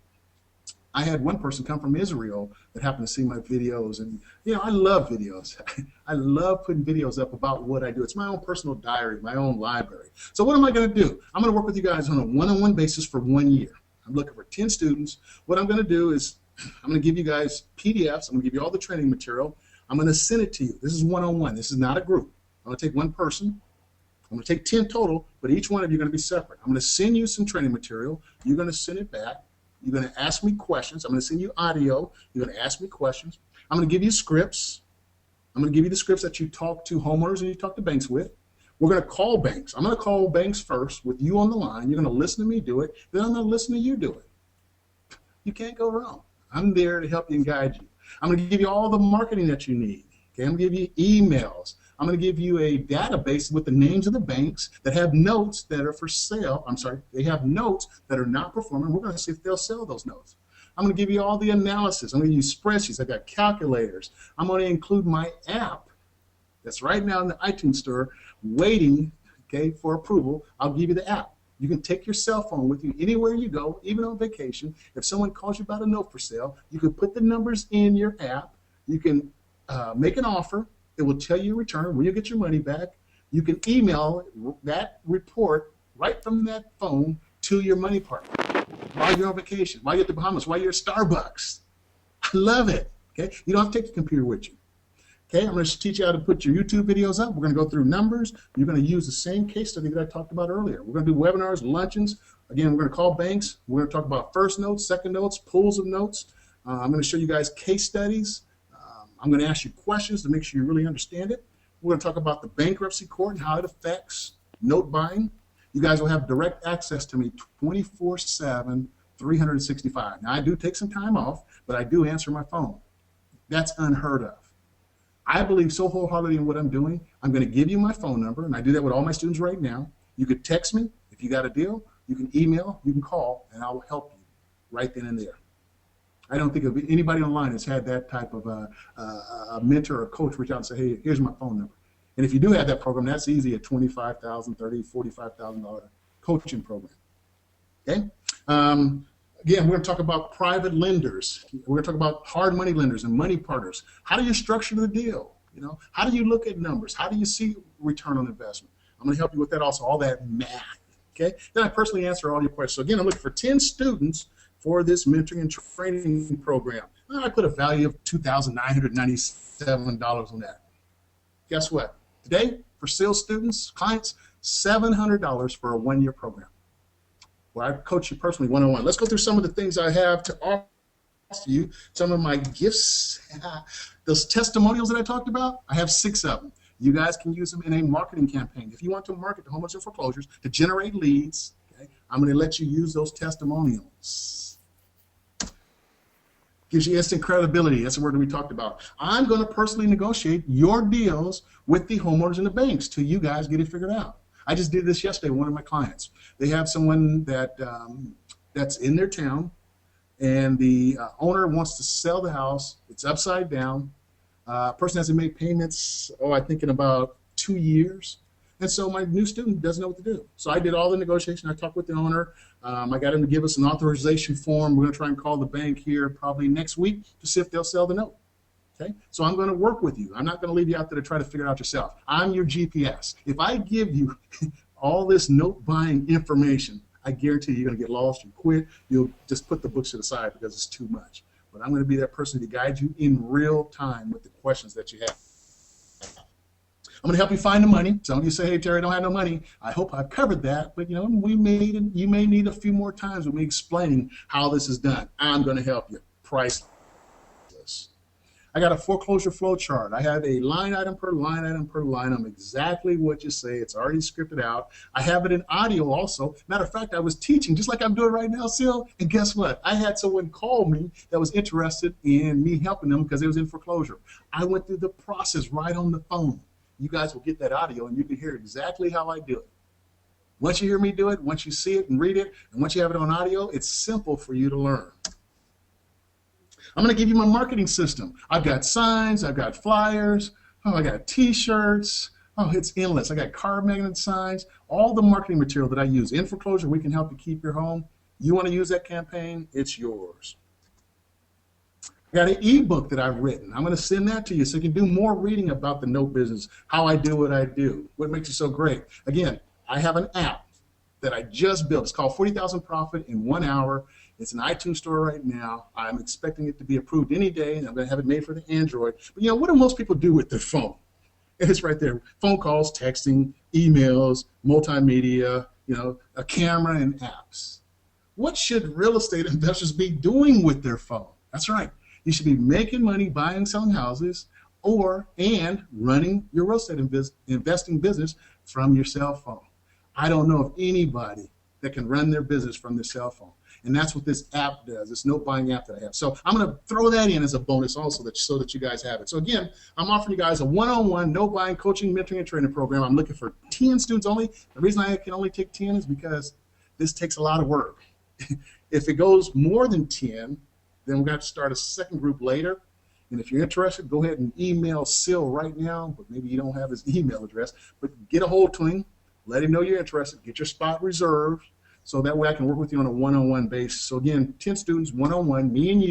I had one person come from Israel that happened to see my videos, and I love videos. I love putting videos up about what I do. It's my own personal diary, my own library. So what am I going to do? I'm going to work with you guys on a one-on-one basis for 1 year. I'm looking for 10 students. What I'm going to do is I'm going to give you guys PDFs. I'm going to give you all the training material. I'm going to send it to you. This is one-on-one. This is not a group. I'm going to take one person. I'm going to take 10 total, but each one of you are going to be separate. I'm going to send you some training material. You're going to send it back. You're going to ask me questions. I'm going to send you audio. You're going to ask me questions. I'm going to give you scripts. I'm going to give you the scripts that you talk to homeowners and you talk to banks with. We're going to call banks. I'm going to call banks first with you on the line. You're going to listen to me do it. Then I'm going to listen to you do it. You can't go wrong. I'm there to help you and guide you. I'm going to give you all the marketing that you need. Okay, I'm going to give you emails. I'm going to give you a database with the names of the banks that have notes that are for sale. I'm sorry, they have notes that are not performing. We're going to see if they'll sell those notes. I'm going to give you all the analysis. I'm going to use spreadsheets. I've got calculators. I'm going to include my app that's right now in the iTunes store waiting, okay, for approval. I'll give you the app. You can take your cell phone with you anywhere you go, even on vacation. If someone calls you about a note for sale, you can put the numbers in your app. You can make an offer. It will tell you your return, when you get your money back. You can email that report right from that phone to your money partner while you're on vacation, while you're at the Bahamas, while you're at Starbucks. I love it. Okay, you don't have to take the computer with you. Okay, I'm going to teach you how to put your YouTube videos up. We're going to go through numbers. You're going to use the same case study that I talked about earlier. We're going to do webinars, luncheons. Again, we're going to call banks. We're going to talk about first notes, second notes, pools of notes. I'm going to show you guys case studies. I'm going to ask you questions to make sure you really understand it. We're going to talk about the bankruptcy court and how it affects note buying. You guys will have direct access to me 24/7, 365. Now, I do take some time off, but I do answer my phone. That's unheard of. I believe so wholeheartedly in what I'm doing. I'm going to give you my phone number, and I do that with all my students right now. You could text me if you got a deal. You can email, you can call, and I will help you right then and there. I don't think of anybody online that's had that type of a mentor or coach reach out and say, hey, here's my phone number. And if you do have that program, that's easy at $25,000, $30,000, $45,000 coaching program. Okay? Again, we're going to talk about private lenders. We're going to talk about hard money lenders and money partners. How do you structure the deal? How do you look at numbers? How do you see return on investment? I'm going to help you with that also, all that math. Okay? Then I personally answer all your questions. So again, I'm looking for 10 students for this mentoring and training program. I put a value of $2,997 on that. Guess what? Today, for sales students, clients, $700 for a 1-year program where I coach you personally one-on-one. Let's go through some of the things I have to offer you, some of my gifts. Those testimonials that I talked about, I have 6 of them. You guys can use them in a marketing campaign. If you want to market to homeowners and foreclosures to generate leads, okay, I'm going to let you use those testimonials. Gives you instant credibility. That's the word that we talked about. I'm going to personally negotiate your deals with the homeowners and the banks till you guys get it figured out. I just did this yesterday with one of my clients. They have someone that that's in their town, and the owner wants to sell the house. It's upside down. Person hasn't made payments, I think in about 2 years. And so my new student doesn't know what to do. So I did all the negotiation. I talked with the owner. I got him to give us an authorization form. We're going to try and call the bank here probably next week to see if they'll sell the note. Okay? So I'm going to work with you. I'm not going to leave you out there to try to figure it out yourself. I'm your GPS. If I give you all this note buying information, I guarantee you're going to get lost. You quit. You'll just put the books to the side because it's too much. But I'm going to be that person to guide you in real time with the questions that you have. I'm going to help you find the money. Some of you say, hey, Terry, I don't have no money. I hope I've covered that. But, you may need a few more times with me explaining how this is done. I'm going to help you. Priceless. I got a foreclosure flow chart. I have a line item per line item per line item, exactly what you say. It's already scripted out. I have it in audio also. Matter of fact, I was teaching just like I'm doing right now, Sil, and guess what? I had someone call me that was interested in me helping them because they was in foreclosure. I went through the process right on the phone. You guys will get that audio and you can hear exactly how I do it. Once you hear me do it, once you see it and read it, and once you have it on audio, it's simple for you to learn. I'm going to give you my marketing system. I've got signs, I've got flyers, I got t-shirts. It's endless. I got card magnet signs, all the marketing material that I use. In foreclosure, we can help you keep your home. You want to use that campaign, it's yours. I got an ebook that I've written. I'm going to send that to you so you can do more reading about the note business, how I do what I do, what makes it so great. Again, I have an app that I just built. It's called 40,000 Profit in 1 hour. It's an iTunes store right now. I'm expecting it to be approved any day, and I'm going to have it made for the Android. But, what do most people do with their phone? It's right there. Phone calls, texting, emails, multimedia, a camera and apps. What should real estate investors be doing with their phone? That's right. You should be making money buying and selling houses and running your real estate investing business from your cell phone. I don't know of anybody that can run their business from their cell phone. And that's what this app does, this note buying app that I have. So I'm going to throw that in as a bonus also so that you guys have it. So again, I'm offering you guys a one-on-one note buying coaching, mentoring, and training program. I'm looking for 10 students only. The reason I can only take 10 is because this takes a lot of work. If it goes more than 10, then we're going to have to start a second group later. And if you're interested, go ahead and email Sil right now, but maybe you don't have his email address. But get a hold to him, let him know you're interested, get your spot reserved, so that way I can work with you on a one-on-one basis. So again, 10 students, one-on-one, me and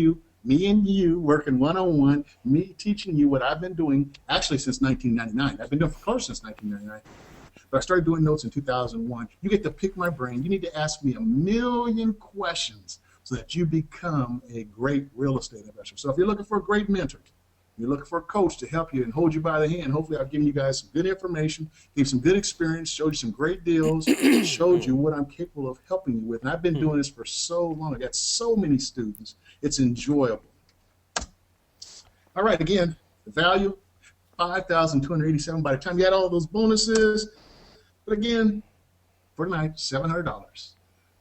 you working one-on-one, me teaching you what I've been doing actually since 1999. I've been doing foreclosure since 1999. But I started doing notes in 2001. You get to pick my brain. You need to ask me a million questions so that you become a great real estate investor. So if you're looking for a great mentor, you're looking for a coach to help you and hold you by the hand, hopefully I've given you guys some good information, gave some good experience, showed you some great deals, showed you what I'm capable of helping you with. And I've been doing this for so long. I got so many students. It's enjoyable. All right, again, the value, $5,287 by the time you add all those bonuses. But again, for tonight, $700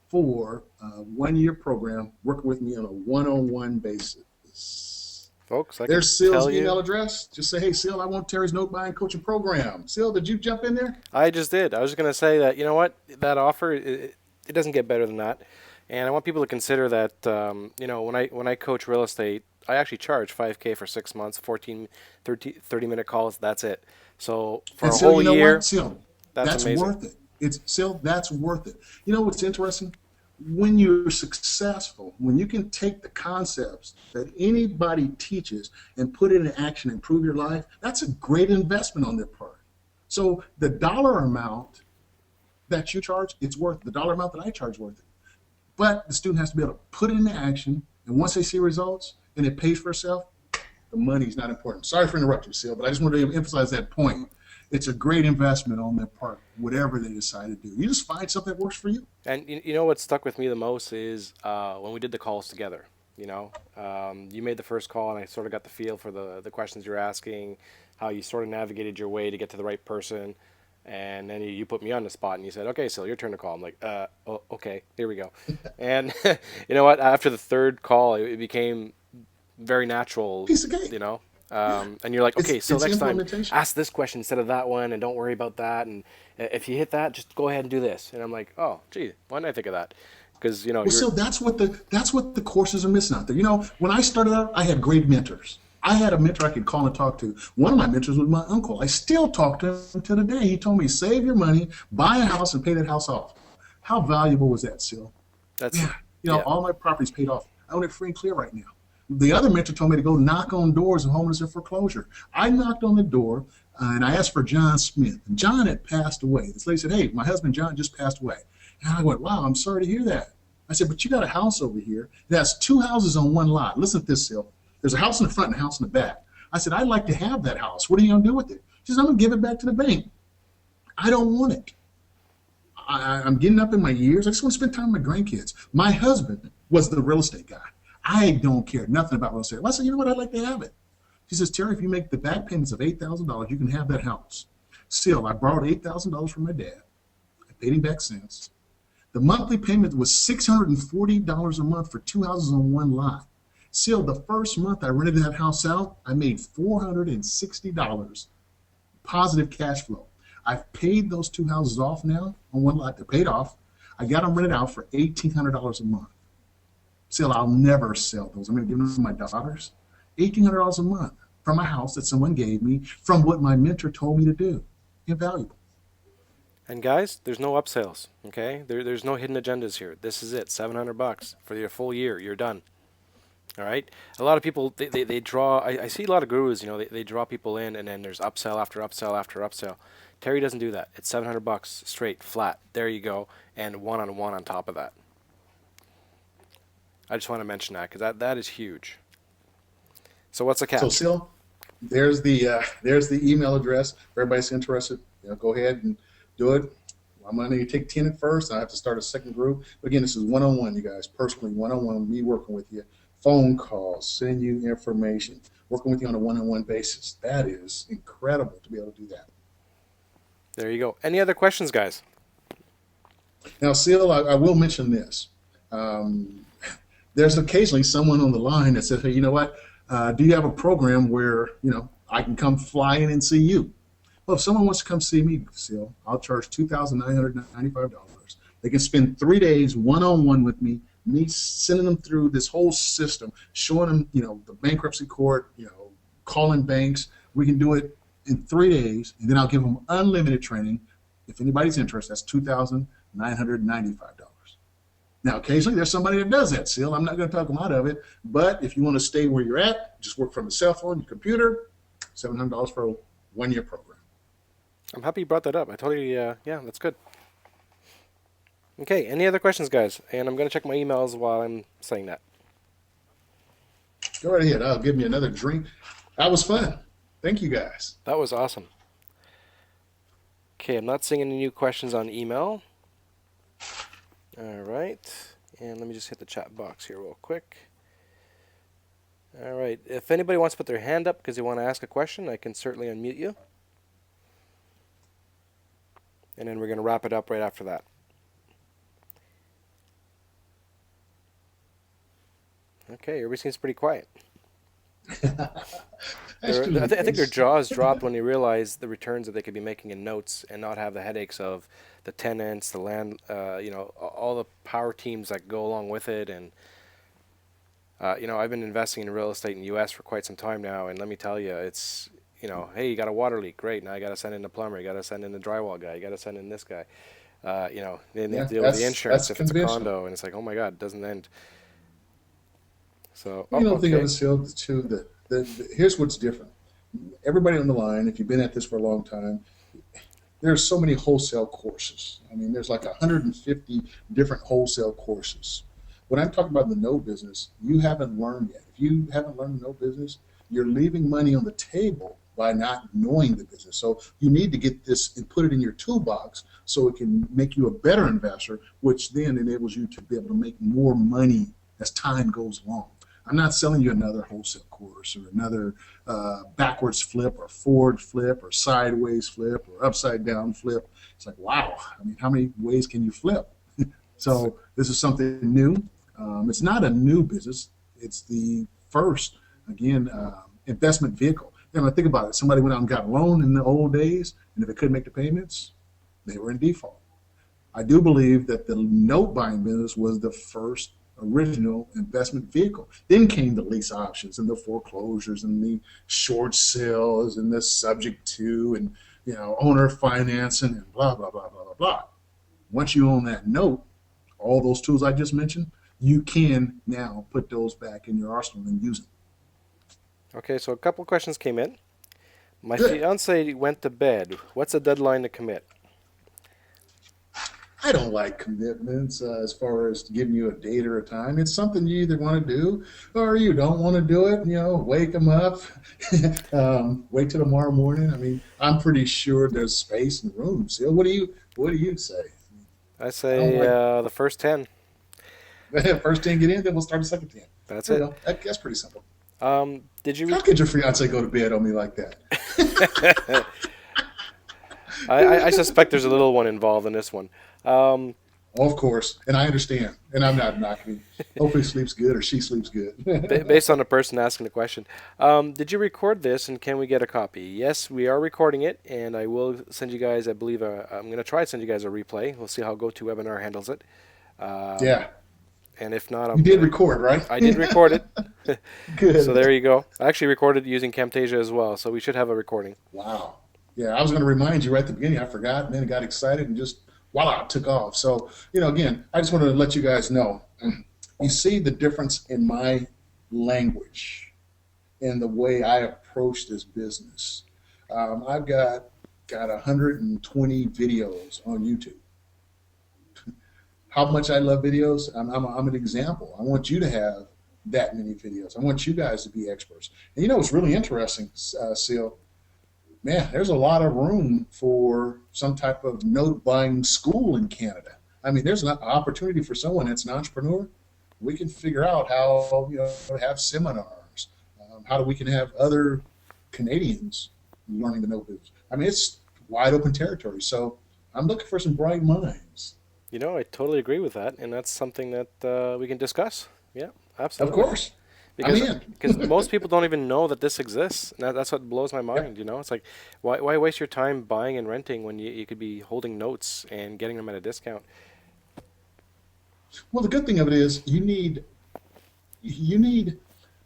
for a 1-year program, working with me on a one-on-one basis. Folks, there's Sil's email address. Just say, hey, Sil, I want Terry's note buying coaching program. Sil, did you jump in there? I just did. I was just going to say that, you know what, that offer, it doesn't get better than that. And I want people to consider that, when I coach real estate, I actually charge $5K for 6 months, 30-minute calls. That's it. So for a whole year, Sil, that's amazing. Worth it. Sil, that's worth it. You know what's interesting? When you're successful, when you can take the concepts that anybody teaches and put it in action and improve your life, that's a great investment on their part. So the dollar amount that you charge, it's worth it. The dollar amount that I charge, worth it. But the student has to be able to put it into action, and once they see results and it pays for itself, the money's not important. Sorry for interrupting, Sil, but I just wanted to emphasize that point. it's a great investment on their part, whatever they decide to do. You just find something that works for you. And you know what stuck with me the most is when we did the calls together. You made the first call, and I sort of got the feel for the questions you're asking, how you sort of navigated your way to get to the right person, and then you put me on the spot, and you said, "Okay, so your turn to call." I'm like, oh, okay, here we go." And you know what? After the third call, it became very natural. Piece of cake. You know, and you're like, It's "Okay, so it's next time, implementation. ask this question instead of that one, and don't worry about that. And if you hit that, just go ahead and do this." And I'm like, "Oh, gee, why didn't I think of that?" Because Well, you're so that's what the courses are missing out there. When I started out, I had great mentors. I had a mentor I could call and talk to. One of my mentors was my uncle. I still talk to him to the day. He told me, save your money, buy a house, and pay that house off. How valuable was that, Sil? that's Yeah, yeah. all my property's paid off. I own it free and clear right now. The other mentor told me to go knock on doors of homeless and foreclosure. I knocked on the door and I asked for John Smith. And John had passed away. This lady said, "Hey, my husband John just passed away." And I went, "Wow, I'm sorry to hear that." I said, "But you got a house over here that has two houses on one lot. Listen to this, Sil. There's a house in the front and a house in the back." I said, "I'd like to have that house. What are you going to do with it?" She said, "I'm going to give it back to the bank. I don't want it. I'm getting up in my years. I just want to spend time with my grandkids." My husband was the real estate guy. I don't care nothing about real estate. Well, I said, "You know what? I'd like to have it." She says, "Terry, if you make the back payments of $8,000, you can have that house." Still, I borrowed $8,000 from my dad. I paid him back since. The monthly payment was $640 a month for two houses on one lot. Still, the first month I rented that house out, I made $460 positive cash flow. I've paid those two houses off now on one lot. They're paid off. I got them rented out for $1,800 a month. Still, I'll never sell those. I'm going to give them to my daughters. $1,800 a month from a house that someone gave me from what my mentor told me to do. Invaluable. And guys, there's no upsells. Okay, there's no hidden agendas here. This is it. $700 for your full year. You're done. All right. A lot of people they draw. I see a lot of gurus. They draw people in, and then there's upsell after upsell after upsell. Terry doesn't do that. It's $700 straight, flat. There you go, and one-on-one on top of that. I just want to mention that because that is huge. So what's the So, catch? Sil, there's the email address. If everybody's interested, go ahead and do it. I'm going to take 10 at first. I have to start a second group. But again, this is one-on-one, you guys, personally, one-on-one, me working with you, phone calls, sending you information, working with you on a one-on-one basis. That is incredible to be able to do that. There you go. Any other questions, guys? Now, Sil, I will mention this. Um, there's occasionally someone on the line that says, "Hey, you know what? Do you have a program where I can come fly in and see you?" Well, if someone wants to come see me, Sil, I'll charge $2,995. They can spend 3 days one-on-one with me sending them through this whole system, showing them, the bankruptcy court, calling banks. We can do it in 3 days, and then I'll give them unlimited training. If anybody's interested, that's $2,995. Now, occasionally there's somebody that does that, Sil. I'm not going to talk them out of it, but if you want to stay where you're at, just work from a cell phone, your computer, $700 for a one-year program. I'm happy you brought that up. I totally, yeah, that's good. Okay, any other questions, guys? And I'm going to check my emails while I'm saying that. Go right ahead. I'll give me another drink. That was fun. Thank you, guys. That was awesome. Okay, I'm not seeing any new questions on email. All right, and let me just hit the chat box here real quick. All right, if anybody wants to put their hand up because they want to ask a question, I can certainly unmute you. And then we're going to wrap it up right after that. Okay, everybody seems pretty quiet. That's too I think their nice. jaws dropped when they realized the returns that they could be making in notes and not have the headaches of the tenants, the land, all the power teams that go along with it. And, I've been investing in real estate in the U.S. for quite some time now. And let me tell you, it's, hey, you got a water leak. Great. Now you got to send in the plumber. You got to send in the drywall guy. You got to send in this guy. Then they have Yeah, to deal with the that's insurance if it's a conventional. condo. And it's like, oh my God, it doesn't end. So, You don't think of okay. it, Sil, too, here's what's different. Everybody on the line, if you've been at this for a long time, there's so many wholesale courses. I mean, there's like 150 different wholesale courses. When I'm talking about the no business, you haven't learned yet. If you haven't learned the no business, you're leaving money on the table by not knowing the business. So you need to get this and put it in your toolbox so it can make you a better investor, which then enables you to be able to make more money as time goes along. I'm not selling you another wholesale course or another backwards flip or forward flip or sideways flip or upside down flip. It's like, wow, I mean, how many ways can you flip? So this is something new. It's not a new business. It's the first, again, investment vehicle. Then I think about it. Somebody went out and got a loan in the old days, and if they couldn't make the payments, they were in default. I do believe that the note buying business was the first original investment vehicle. Then came the lease options and the foreclosures and the short sales and the subject to and owner financing and blah blah blah blah blah blah. Once you own that note, all those tools I just mentioned, you can now put those back in your arsenal and use them. Okay, so a couple of questions came in. My Good. fiance went to bed. What's the deadline to commit? I don't like commitments as far as giving you a date or a time. It's something you either want to do or you don't want to do it. Wake them up, wait till tomorrow morning. I mean, I'm pretty sure there's space and room. So what do you say? I I don't say like the first 10. first 10 get in, then we'll start the second 10. That's There you it. go. That's pretty simple. Did you How could your fiance go to bed on me like that? I suspect there's a little one involved in this one. Um, Of course, and I understand, and I'm not knocking. Hopefully, he sleeps good or she sleeps good. based on the person asking the question. Did you record this and can we get a copy? Yes, we are recording it, and I will send you guys, I believe, I'm going to try to send you guys a replay. We'll see how GoToWebinar handles it. Um, Yeah, and if not, you I'm did gonna. record, right? I did record it, so Good. there you go. I actually recorded using Camtasia as well, so we should have a recording. Wow. Yeah, I was going to remind you right at the beginning. I forgot, and then got excited and just voila, it took off. So, again, I just wanted to let you guys know. You see the difference in my language and the way I approach this business. I've got 120 videos on YouTube. How much I love videos, I'm an example. I want you to have that many videos. I want you guys to be experts. And it's really interesting, Seal. Man, there's a lot of room for some type of note buying school in Canada. I mean, there's an opportunity for someone that's an entrepreneur. We can figure out how to have seminars. How do we can have other Canadians learning the note business? I mean, it's wide open territory. So I'm looking for some bright minds. I totally agree with that, and that's something that we can discuss. Yeah, Of absolutely. course, I'm Because in. because most people don't even know that this exists. And that's what blows my Yep. mind. It's like, why waste your time buying and renting when you could be holding notes and getting them at a discount? Well, the good thing of it is you need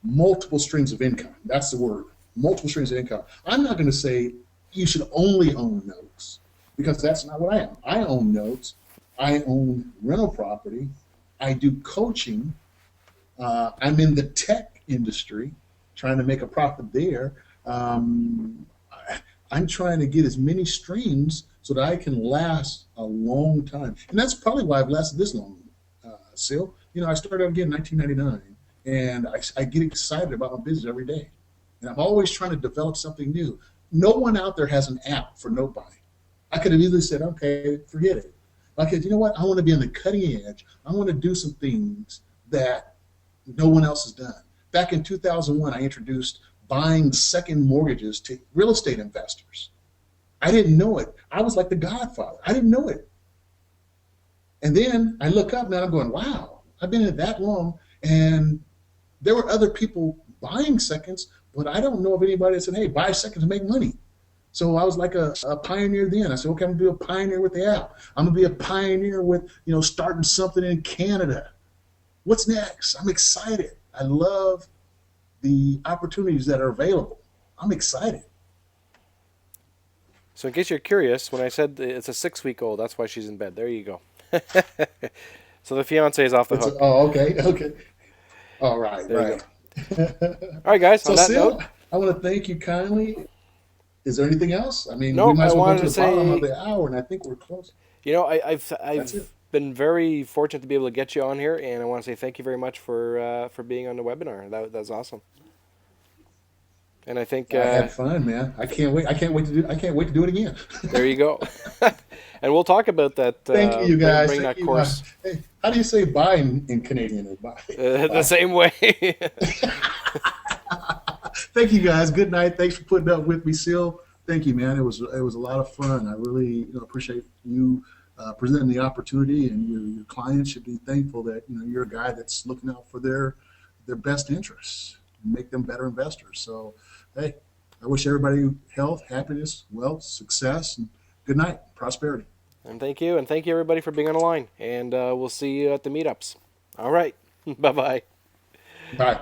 multiple streams of income. That's the word. Multiple streams of income. I'm not going to say you should only own notes because that's not what I am. I own notes. I own rental property. I do coaching. I'm in the tech industry, trying to make a profit there. I'm trying to get as many streams so that I can last a long time, and that's probably why I've lasted this long. Sil, I started out again in 1999, and I get excited about my business every day, and I'm always trying to develop something new. No one out there has an app for note buying. I could have easily said, okay, forget it. Like, you know what? I want to be on the cutting edge. I want to do some things that no one else has done. Back in 2001, I introduced buying second mortgages to real estate investors. I didn't know it. I was like the godfather. I didn't know it. And then I look up now and I'm going, wow, I've been in it that long. And there were other people buying seconds, but I don't know of anybody that said, hey, buy seconds and make money. So I was like a pioneer then. I said, okay, I'm going to be a pioneer with the app. I'm going to be a pioneer with, starting something in Canada. What's next? I'm excited. I love the opportunities that are available. I'm excited. So in case you're curious, when I said it's a 6-week-old, that's why she's in bed. There you go. So the fiance is off the hook. Okay, okay. All right, There you go. right. All right, guys. On So, that Sil, note, I want to thank you kindly. Is there anything else? I mean, we nope. might I as well go wanted to to the bottom of say, the hour, and I think we're close. I've That's it. been very fortunate to be able to get you on here, and I want to say thank you very much for being on the webinar. That's awesome. And I think I had fun, man. I can't wait. I can't wait to do it again. there you go. And we'll talk about that. Thank you, you guys. Bring Thank that you. course Hey, how do you say bye in Canadian? Or bye? the Bye. same way. Thank you, guys. Good night. Thanks for putting up with me, Seal. Thank you, man. It was a lot of fun. I really appreciate you presenting the opportunity, and your clients should be thankful that you're a guy that's looking out for their best interests, make them better investors. So, hey, I wish everybody health, happiness, wealth, success, and good night, prosperity. And thank you everybody for being on the line. And we'll see you at the meetups. All right, bye bye. Bye.